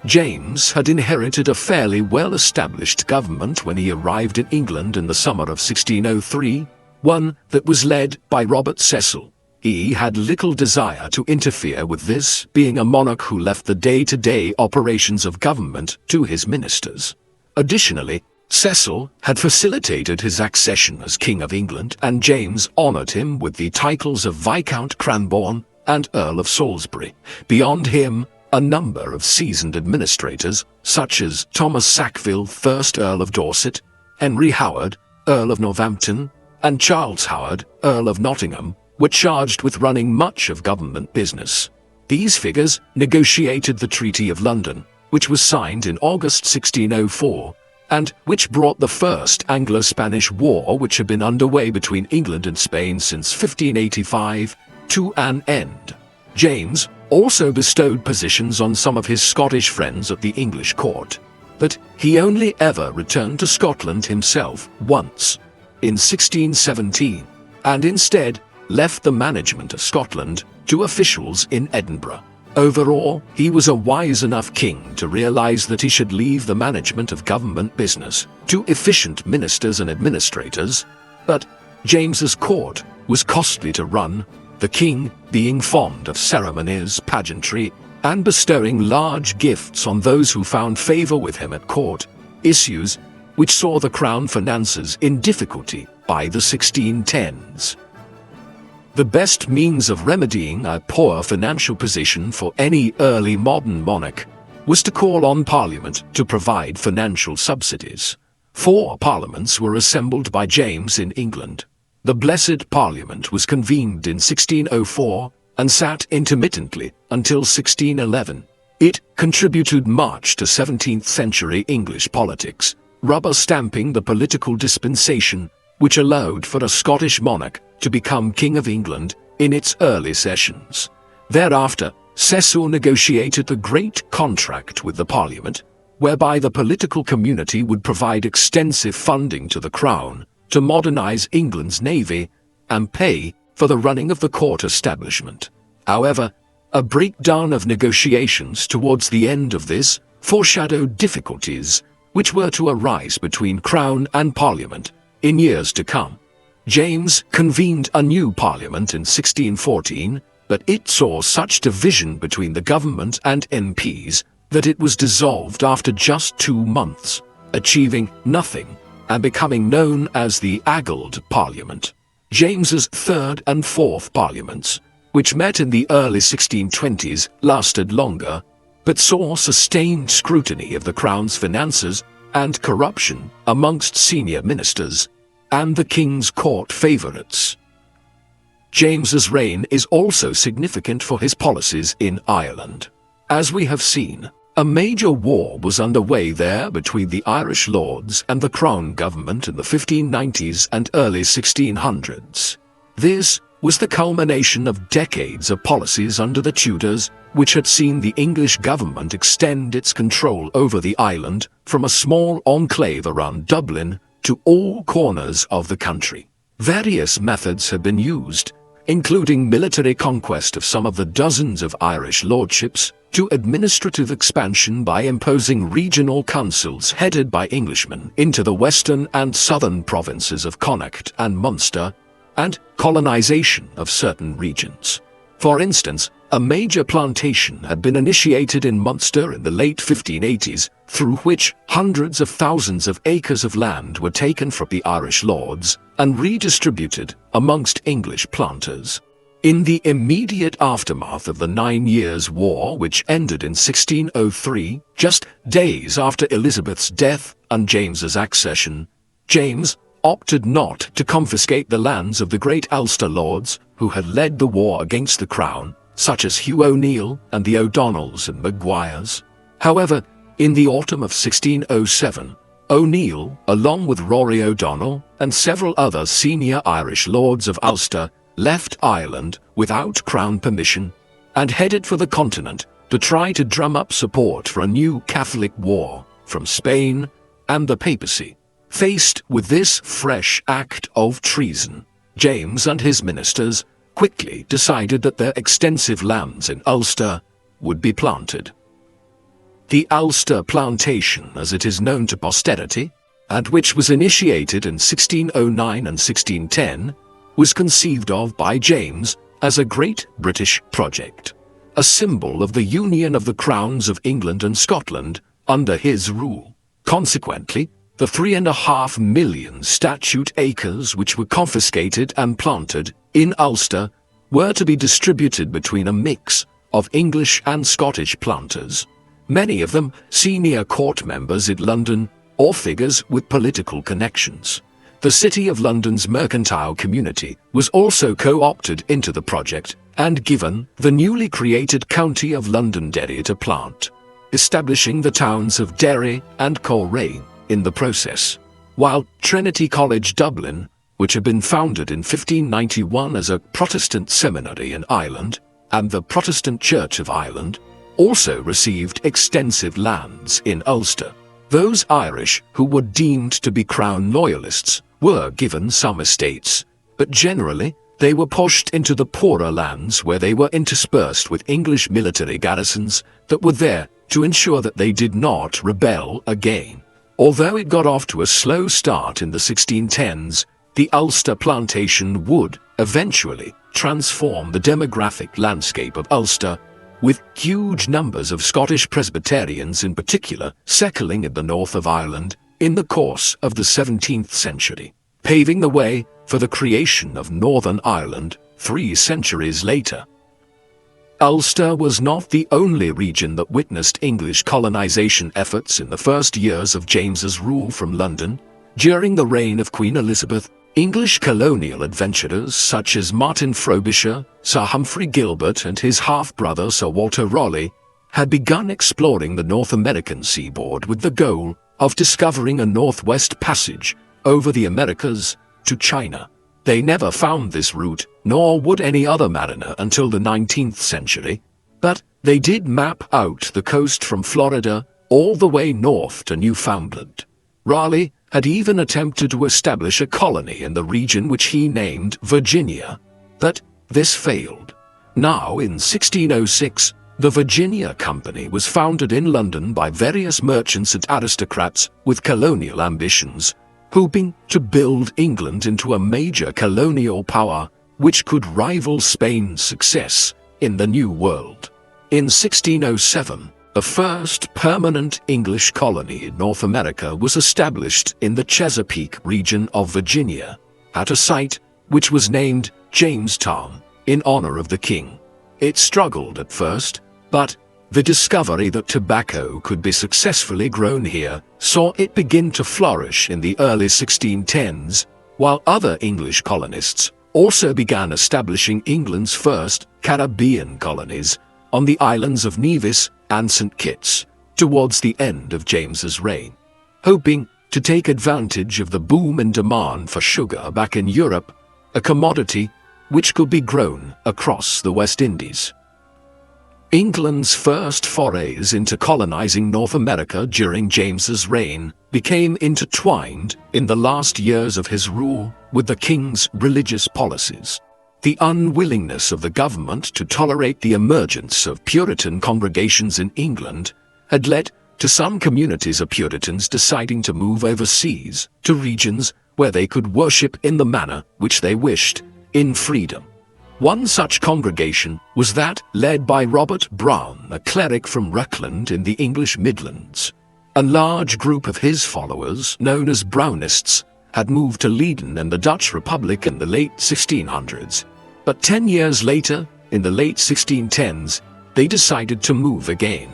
James had inherited a fairly well-established government when he arrived in England in the summer of 1603, one that was led by Robert Cecil. He had little desire to interfere with this, being a monarch who left the day-to-day operations of government to his ministers. Additionally, Cecil had facilitated his accession as King of England, and James honored him with the titles of Viscount Cranborne and Earl of Salisbury. Beyond him, a number of seasoned administrators, such as Thomas Sackville, 1st Earl of Dorset, Henry Howard, Earl of Northampton, and Charles Howard, Earl of Nottingham, were charged with running much of government business. These figures negotiated the Treaty of London, which was signed in August 1604, and which brought the First Anglo-Spanish War, which had been underway between England and Spain since 1585, to an end. James also bestowed positions on some of his Scottish friends at the English court, but he only ever returned to Scotland himself once, in 1617, and instead left the management of Scotland to officials in Edinburgh. Overall, he was a wise enough king to realize that he should leave the management of government business to efficient ministers and administrators, but James's court was costly to run, the king being fond of ceremonies, pageantry, and bestowing large gifts on those who found favor with him at court, issues which saw the crown finances in difficulty by the 1610s. The best means of remedying a poor financial position for any early modern monarch was to call on Parliament to provide financial subsidies. 4 parliaments were assembled by James in England. The Blessed Parliament was convened in 1604 and sat intermittently until 1611. It contributed much to 17th century English politics, rubber-stamping the political dispensation which allowed for a Scottish monarch to become King of England in its early sessions. Thereafter, Cecil negotiated the Great Contract with the Parliament, whereby the political community would provide extensive funding to the Crown to modernize England's navy and pay for the running of the court establishment. However, a breakdown of negotiations towards the end of this foreshadowed difficulties which were to arise between Crown and Parliament in years to come. James convened a new Parliament in 1614, but it saw such division between the government and MPs that it was dissolved after just 2 months, achieving nothing and becoming known as the Addled Parliament. James's third and fourth Parliaments, which met in the early 1620s, lasted longer, but saw sustained scrutiny of the Crown's finances and corruption amongst senior ministers and the King's court favourites. James's reign is also significant for his policies in Ireland. As we have seen, a major war was underway there between the Irish lords and the Crown government in the 1590s and early 1600s. This was the culmination of decades of policies under the Tudors, which had seen the English government extend its control over the island from a small enclave around Dublin to all corners of the country. Various methods had been used, including military conquest of some of the dozens of Irish lordships, to administrative expansion by imposing regional councils headed by Englishmen into the western and southern provinces of Connacht and Munster, and colonization of certain regions. For instance, a major plantation had been initiated in Munster in the late 1580s, through which hundreds of thousands of acres of land were taken from the Irish lords and redistributed amongst English planters. In the immediate aftermath of the 9 Years' War, which ended in 1603, just days after Elizabeth's death and James's accession, James opted not to confiscate the lands of the great Ulster lords who had led the war against the Crown, such as Hugh O'Neill and the O'Donnells and Maguires. However, in the autumn of 1607, O'Neill, along with Rory O'Donnell and several other senior Irish lords of Ulster, left Ireland without Crown permission and headed for the continent to try to drum up support for a new Catholic war from Spain and the papacy. Faced with this fresh act of treason, James and his ministers quickly decided that their extensive lands in Ulster would be planted. The Ulster Plantation, as it is known to posterity, and which was initiated in 1609 and 1610, was conceived of by James as a great British project, a symbol of the union of the crowns of England and Scotland under his rule. Consequently, the 3.5 million statute acres which were confiscated and planted in Ulster were to be distributed between a mix of English and Scottish planters, many of them senior court members in London or figures with political connections. The City of London's mercantile community was also co-opted into the project and given the newly created County of Londonderry to plant, establishing the towns of Derry and Coleraine in the process, while Trinity College Dublin, which had been founded in 1591 as a Protestant seminary in Ireland, and the Protestant Church of Ireland, also received extensive lands in Ulster. Those Irish who were deemed to be Crown loyalists were given some estates, but generally they were pushed into the poorer lands where they were interspersed with English military garrisons that were there to ensure that they did not rebel again. Although it got off to a slow start in the 1610s, the Ulster Plantation would eventually transform the demographic landscape of Ulster, with huge numbers of Scottish Presbyterians in particular settling in the north of Ireland in the course of the 17th century, paving the way for the creation of Northern Ireland 3 centuries later. Ulster was not the only region that witnessed English colonization efforts in the first years of James's rule from London. During the reign of Queen Elizabeth, English colonial adventurers such as Martin Frobisher, Sir Humphrey Gilbert and his half-brother Sir Walter Raleigh had begun exploring the North American seaboard with the goal of discovering a northwest passage over the Americas to China. They never found this route, nor would any other mariner until the 19th century, But they did map out the coast from Florida all the way north to Newfoundland. Raleigh had even attempted to establish a colony in the region which he named Virginia, but this failed. Now, in 1606, the Virginia Company was founded in London by various merchants and aristocrats with colonial ambitions, hoping to build England into a major colonial power which could rival Spain's success in the New World. In 1607, the first permanent English colony in North America was established in the Chesapeake region of Virginia, at a site which was named Jamestown in honor of the king. It struggled at first, but the discovery that tobacco could be successfully grown here saw it begin to flourish in the early 1610s, while other English colonists also began establishing England's first Caribbean colonies on the islands of Nevis and St. Kitts towards the end of James's reign, hoping to take advantage of the boom in demand for sugar back in Europe, a commodity which could be grown across the West Indies. England's first forays into colonizing North America during James's reign became intertwined in the last years of his rule with the king's religious policies. The unwillingness of the government to tolerate the emergence of Puritan congregations in England had led to some communities of Puritans deciding to move overseas to regions where they could worship in the manner which they wished, in freedom. One such congregation was that led by Robert Brown, a cleric from Rutland in the English Midlands. A large group of his followers, known as Brownists, had moved to Leiden and the Dutch Republic in the late 1600s. But 10 years later, in the late 1610s, they decided to move again.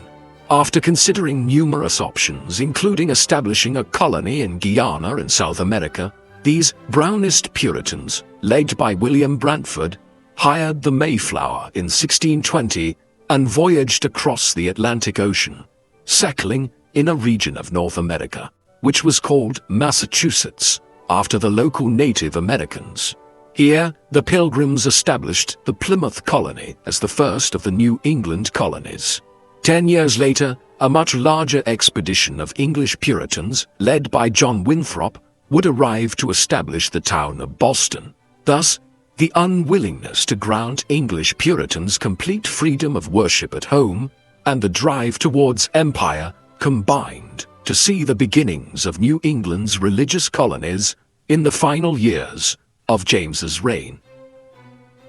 After considering numerous options, including establishing a colony in Guyana in South America, these Brownist Puritans, led by William Brantford, hired the Mayflower in 1620 and voyaged across the Atlantic Ocean, settling in a region of North America, which was called Massachusetts, after the local Native Americans. Here, the Pilgrims established the Plymouth colony as the first of the New England colonies. 10 years later, a much larger expedition of English Puritans, led by John Winthrop, would arrive to establish the town of Boston. Thus, the unwillingness to grant English Puritans complete freedom of worship at home and the drive towards empire combined to see the beginnings of New England's religious colonies in the final years of James's reign.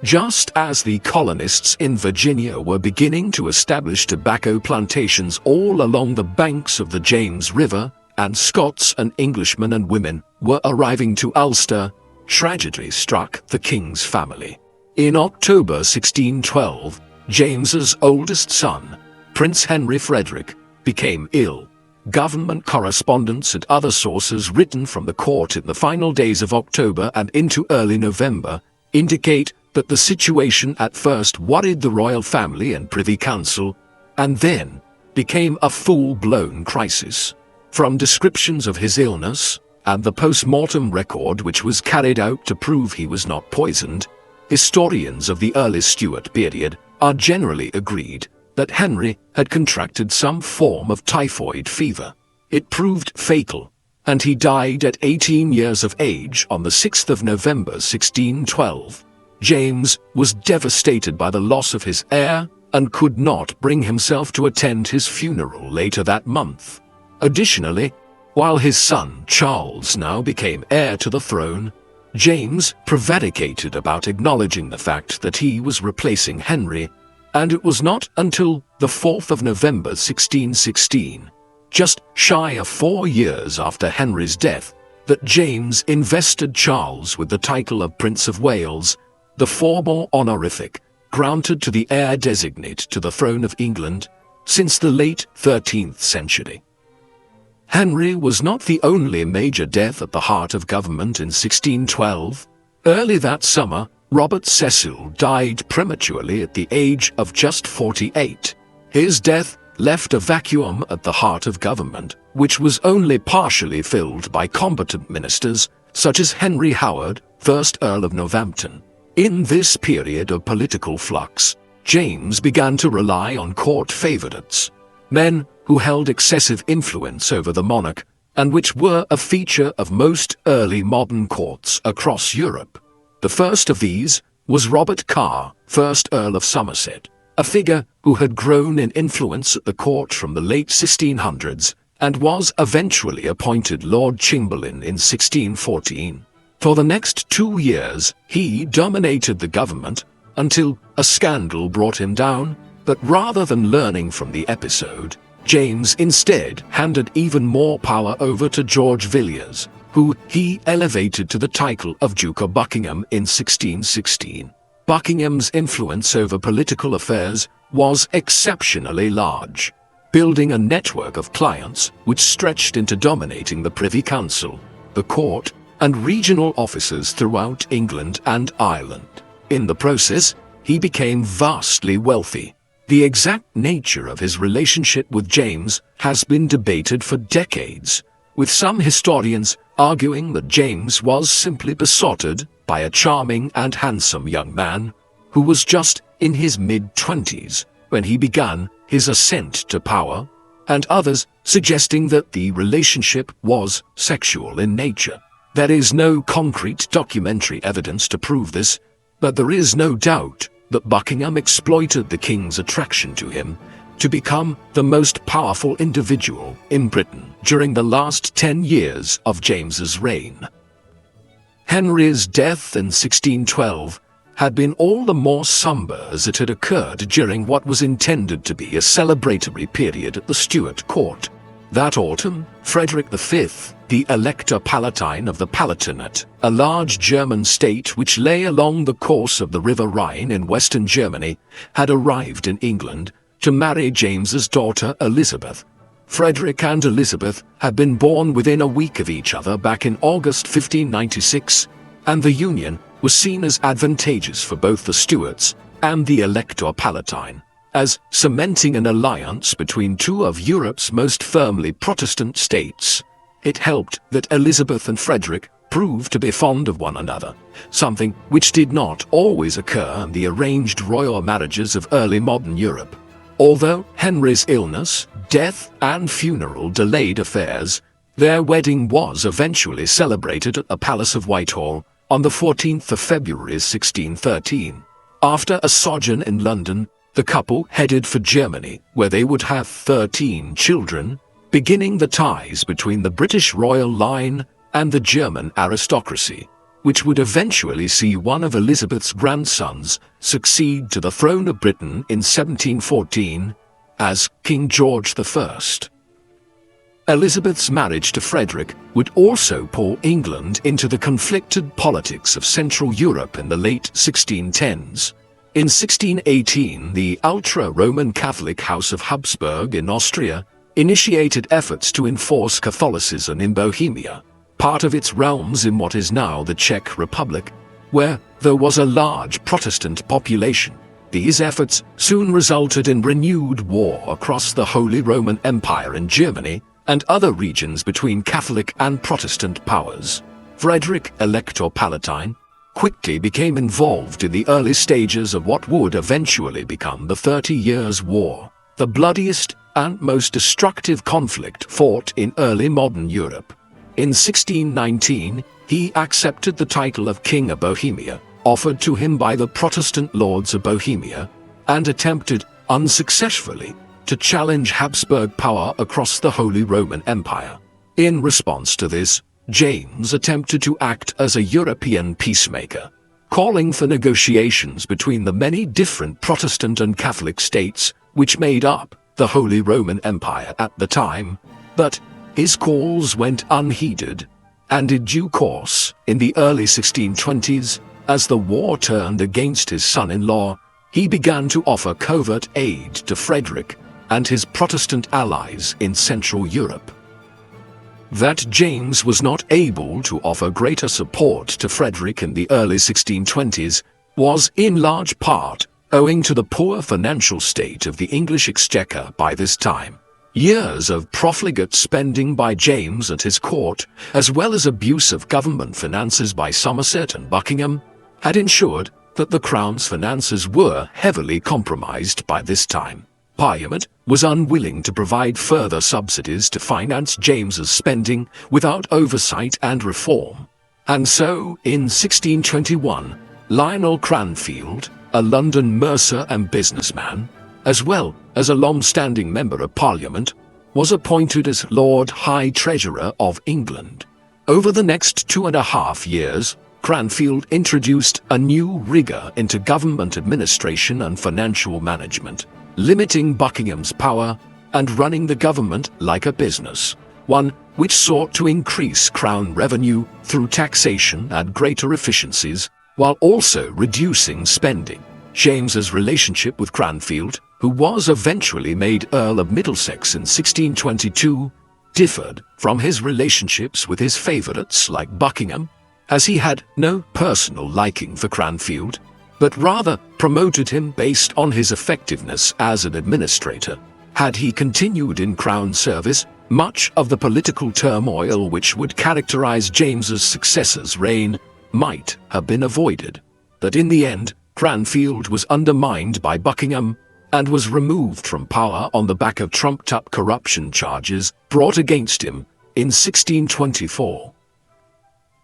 Just as the colonists in Virginia were beginning to establish tobacco plantations all along the banks of the James River, and Scots and Englishmen and women were arriving to Ulster, tragedy struck the king's family. In October 1612, James's oldest son, Prince Henry Frederick, became ill. Government correspondence and other sources written from the court in the final days of October and into early November indicate that the situation at first worried the royal family and Privy Council, and then became a full-blown crisis. From descriptions of his illness and the post-mortem record which was carried out to prove he was not poisoned, historians of the early Stuart period are generally agreed that Henry had contracted some form of typhoid fever. It proved fatal, and he died at 18 years of age on the 6th of November 1612. James was devastated by the loss of his heir and could not bring himself to attend his funeral later that month. Additionally, while his son Charles now became heir to the throne, James prevaricated about acknowledging the fact that he was replacing Henry, and it was not until the 4th of November 1616, just shy of 4 years after Henry's death, that James invested Charles with the title of Prince of Wales, the formal honorific granted to the heir designate to the throne of England since the late 13th century. Henry was not the only major death at the heart of government in 1612. Early that summer, Robert Cecil died prematurely at the age of just 48. His death left a vacuum at the heart of government, which was only partially filled by competent ministers such as Henry Howard, 1st Earl of Northampton. In this period of political flux, James began to rely on court favorites, men who held excessive influence over the monarch, and which were a feature of most early modern courts across Europe. The first of these was Robert Carr, 1st Earl of Somerset, a figure who had grown in influence at the court from the late 1600s and was eventually appointed Lord Chamberlain in 1614. For the next 2 years, he dominated the government until a scandal brought him down, but rather than learning from the episode, James instead handed even more power over to George Villiers, who he elevated to the title of Duke of Buckingham in 1616. Buckingham's influence over political affairs was exceptionally large, building a network of clients which stretched into dominating the Privy Council, the court, and regional offices throughout England and Ireland. In the process, he became vastly wealthy. The exact nature of his relationship with James has been debated for decades, with some historians arguing that James was simply besotted by a charming and handsome young man who was just in his mid-20s when he began his ascent to power, and others suggesting that the relationship was sexual in nature. There is no concrete documentary evidence to prove this, but there is no doubt that Buckingham exploited the king's attraction to him to become the most powerful individual in Britain during the last 10 years of James's reign. Henry's death in 1612 had been all the more somber as it had occurred during what was intended to be a celebratory period at the Stuart court. That autumn, Frederick V, the Elector Palatine of the Palatinate, a large German state which lay along the course of the River Rhine in western Germany, had arrived in England to marry James's daughter Elizabeth. Frederick and Elizabeth had been born within a week of each other back in August 1596, and the union was seen as advantageous for both the Stuarts and the Elector Palatine, as cementing an alliance between two of Europe's most firmly Protestant states. It helped that Elizabeth and Frederick proved to be fond of one another, something which did not always occur in the arranged royal marriages of early modern Europe. Although Henry's illness, death, and funeral delayed affairs, their wedding was eventually celebrated at the Palace of Whitehall on the 14th of February 1613. After a sojourn in London, the couple headed for Germany, where they would have 13 children, beginning the ties between the British royal line and the German aristocracy, which would eventually see one of Elizabeth's grandsons succeed to the throne of Britain in 1714 as King George I. Elizabeth's marriage to Frederick would also pull England into the conflicted politics of Central Europe in the late 1610s. In 1618, the ultra-Roman Catholic House of Habsburg in Austria initiated efforts to enforce Catholicism in Bohemia, part of its realms in what is now the Czech Republic, where there was a large Protestant population. These efforts soon resulted in renewed war across the Holy Roman Empire in Germany and other regions between Catholic and Protestant powers. Frederick, Elector Palatine, quickly became involved in the early stages of what would eventually become the 30 Years' War, the bloodiest and most destructive conflict fought in early modern Europe. In 1619, he accepted the title of King of Bohemia, offered to him by the Protestant lords of Bohemia, and attempted, unsuccessfully, to challenge Habsburg power across the Holy Roman Empire. In response to this, James attempted to act as a European peacemaker, calling for negotiations between the many different Protestant and Catholic states which made up the Holy Roman Empire at the time, but his calls went unheeded, and in due course, in the early 1620s, as the war turned against his son-in-law, he began to offer covert aid to Frederick and his Protestant allies in Central Europe. That James was not able to offer greater support to Frederick in the early 1620s was in large part owing to the poor financial state of the English exchequer by this time. Years of profligate spending by James and his court, as well as abuse of government finances by Somerset and Buckingham, had ensured that the crown's finances were heavily compromised by this time. Parliament was unwilling to provide further subsidies to finance James's spending without oversight and reform. And so, in 1621, Lionel Cranfield, a London mercer and businessman, as well as a long-standing member of Parliament, was appointed as Lord High Treasurer of England. Over the next 2.5 years, Cranfield introduced a new rigor into government administration and financial management, limiting Buckingham's power and running the government like a business, one which sought to increase crown revenue through taxation and greater efficiencies, while also reducing spending. James's relationship with Cranfield, who was eventually made Earl of Middlesex in 1622, differed from his relationships with his favourites like Buckingham, as he had no personal liking for Cranfield, but rather promoted him based on his effectiveness as an administrator. Had he continued in crown service, much of the political turmoil which would characterize James's successor's reign might have been avoided. But in the end, Cranfield was undermined by Buckingham and was removed from power on the back of trumped-up corruption charges brought against him in 1624.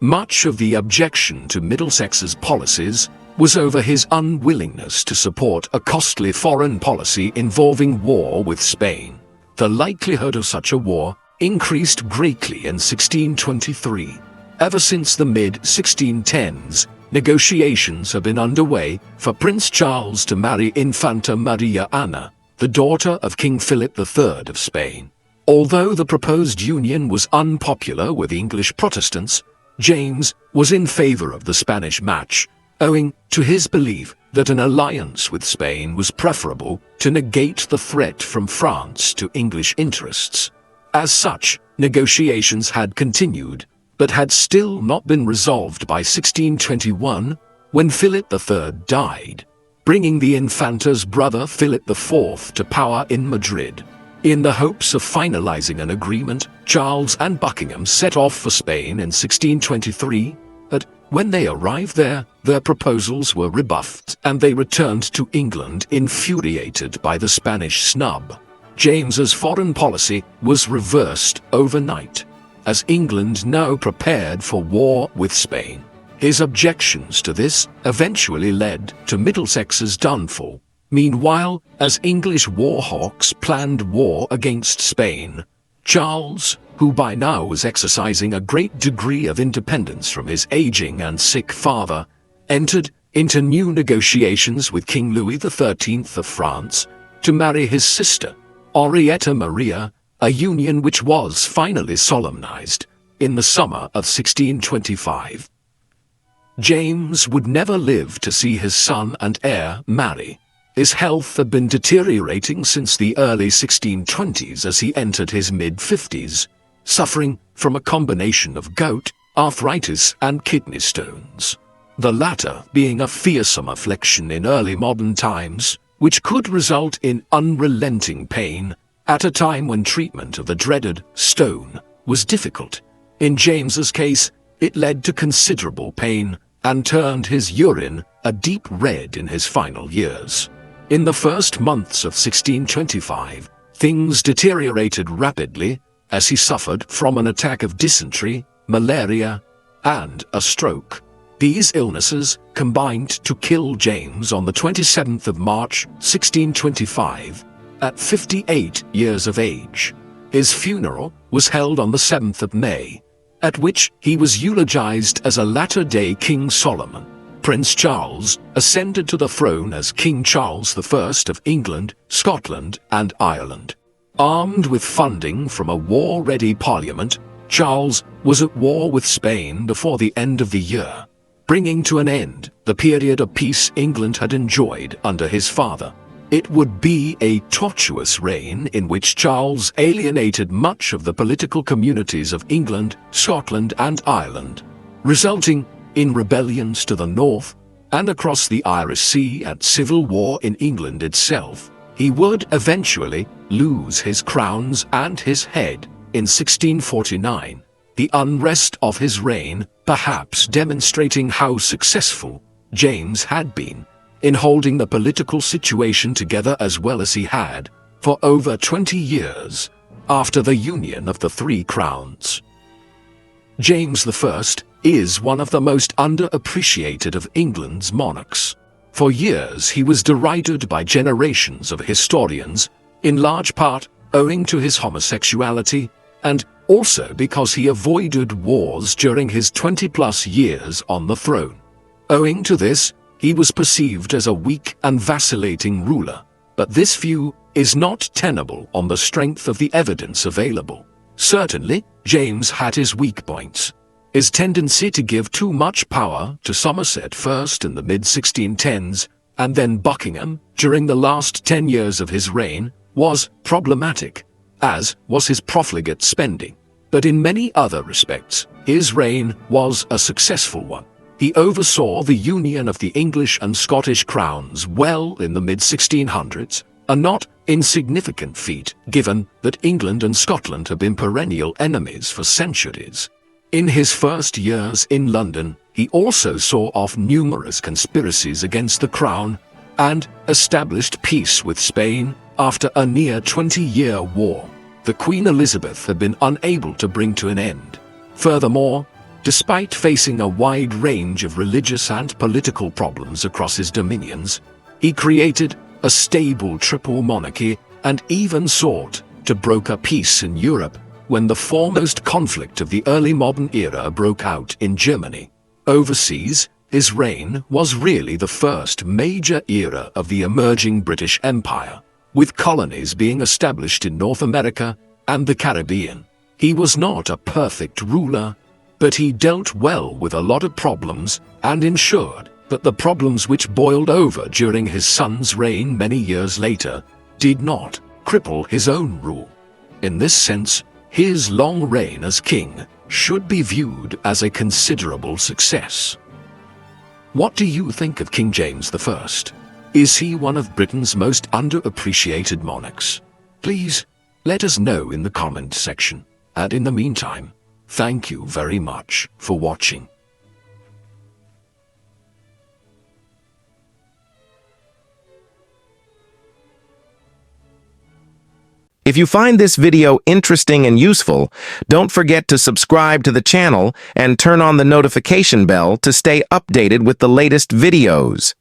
Much of the objection to Middlesex's policies was over his unwillingness to support a costly foreign policy involving war with Spain. The likelihood of such a war increased greatly in 1623. Ever since the mid-1610s, negotiations have been underway for Prince Charles to marry Infanta Maria Anna, the daughter of King Philip III of Spain. Although the proposed union was unpopular with English Protestants, James was in favor of the Spanish match, owing to his belief that an alliance with Spain was preferable to negate the threat from France to English interests. As such, negotiations had continued, but had still not been resolved by 1621, when Philip III died, bringing the Infanta's brother Philip IV to power in Madrid. In the hopes of finalizing an agreement, Charles and Buckingham set off for Spain in 1623, but when they arrived there, their proposals were rebuffed and they returned to England infuriated by the Spanish snub. James's foreign policy was reversed overnight, as England now prepared for war with Spain. His objections to this eventually led to Middlesex's downfall. Meanwhile, as English warhawks planned war against Spain, Charles, who by now was exercising a great degree of independence from his aging and sick father, entered into new negotiations with King Louis XIII of France to marry his sister, Henrietta Maria, a union which was finally solemnized in the summer of 1625. James would never live to see his son and heir marry. His health had been deteriorating since the early 1620s as he entered his mid-50s, suffering from a combination of gout, arthritis, and kidney stones. The latter being a fearsome affliction in early modern times, which could result in unrelenting pain at a time when treatment of the dreaded stone was difficult. In James's case, it led to considerable pain and turned his urine a deep red in his final years. In the first months of 1625, things deteriorated rapidly as he suffered from an attack of dysentery, malaria, and a stroke. These illnesses combined to kill James on the 27th of March, 1625, at 58 years of age. His funeral was held on the 7th of May, at which he was eulogized as a latter-day King Solomon. Prince Charles ascended to the throne as King Charles I of England, Scotland, and Ireland. Armed with funding from a war-ready parliament, Charles was at war with Spain before the end of the year, bringing to an end the period of peace England had enjoyed under his father. It would be a tortuous reign in which Charles alienated much of the political communities of England, Scotland, and Ireland, resulting in rebellions to the north and across the Irish Sea and civil war in England itself. He would eventually lose his crowns and his head in 1649, the unrest of his reign perhaps demonstrating how successful James had been in holding the political situation together as well as he had for over 20 years after the union of the three crowns. James I is one of the most underappreciated of England's monarchs. For years he was derided by generations of historians, in large part owing to his homosexuality, and also because he avoided wars during his 20-plus years on the throne. Owing to this, he was perceived as a weak and vacillating ruler, but this view is not tenable on the strength of the evidence available. Certainly, James had his weak points. His tendency to give too much power to Somerset first in the mid-1610s and then Buckingham during the last 10 years of his reign was problematic, as was his profligate spending. But in many other respects, his reign was a successful one. He oversaw the union of the English and Scottish crowns well in the mid-1600s, a not insignificant feat given that England and Scotland have been perennial enemies for centuries. In his first years in London, he also saw off numerous conspiracies against the crown and established peace with Spain after a near 20-year war that Queen Elizabeth had been unable to bring to an end. Furthermore, despite facing a wide range of religious and political problems across his dominions, he created a stable triple monarchy and even sought to broker peace in Europe when the foremost conflict of the early modern era broke out in Germany. Overseas, his reign was really the first major era of the emerging British Empire, with colonies being established in North America and the Caribbean. He was not a perfect ruler, but he dealt well with a lot of problems and ensured that the problems which boiled over during his son's reign many years later did not cripple his own rule. In this sense, his long reign as king should be viewed as a considerable success. What do you think of King James I? Is he one of Britain's most underappreciated monarchs? Please let us know in the comment section. And in the meantime, thank you very much for watching. If you find this video interesting and useful, don't forget to subscribe to the channel and turn on the notification bell to stay updated with the latest videos.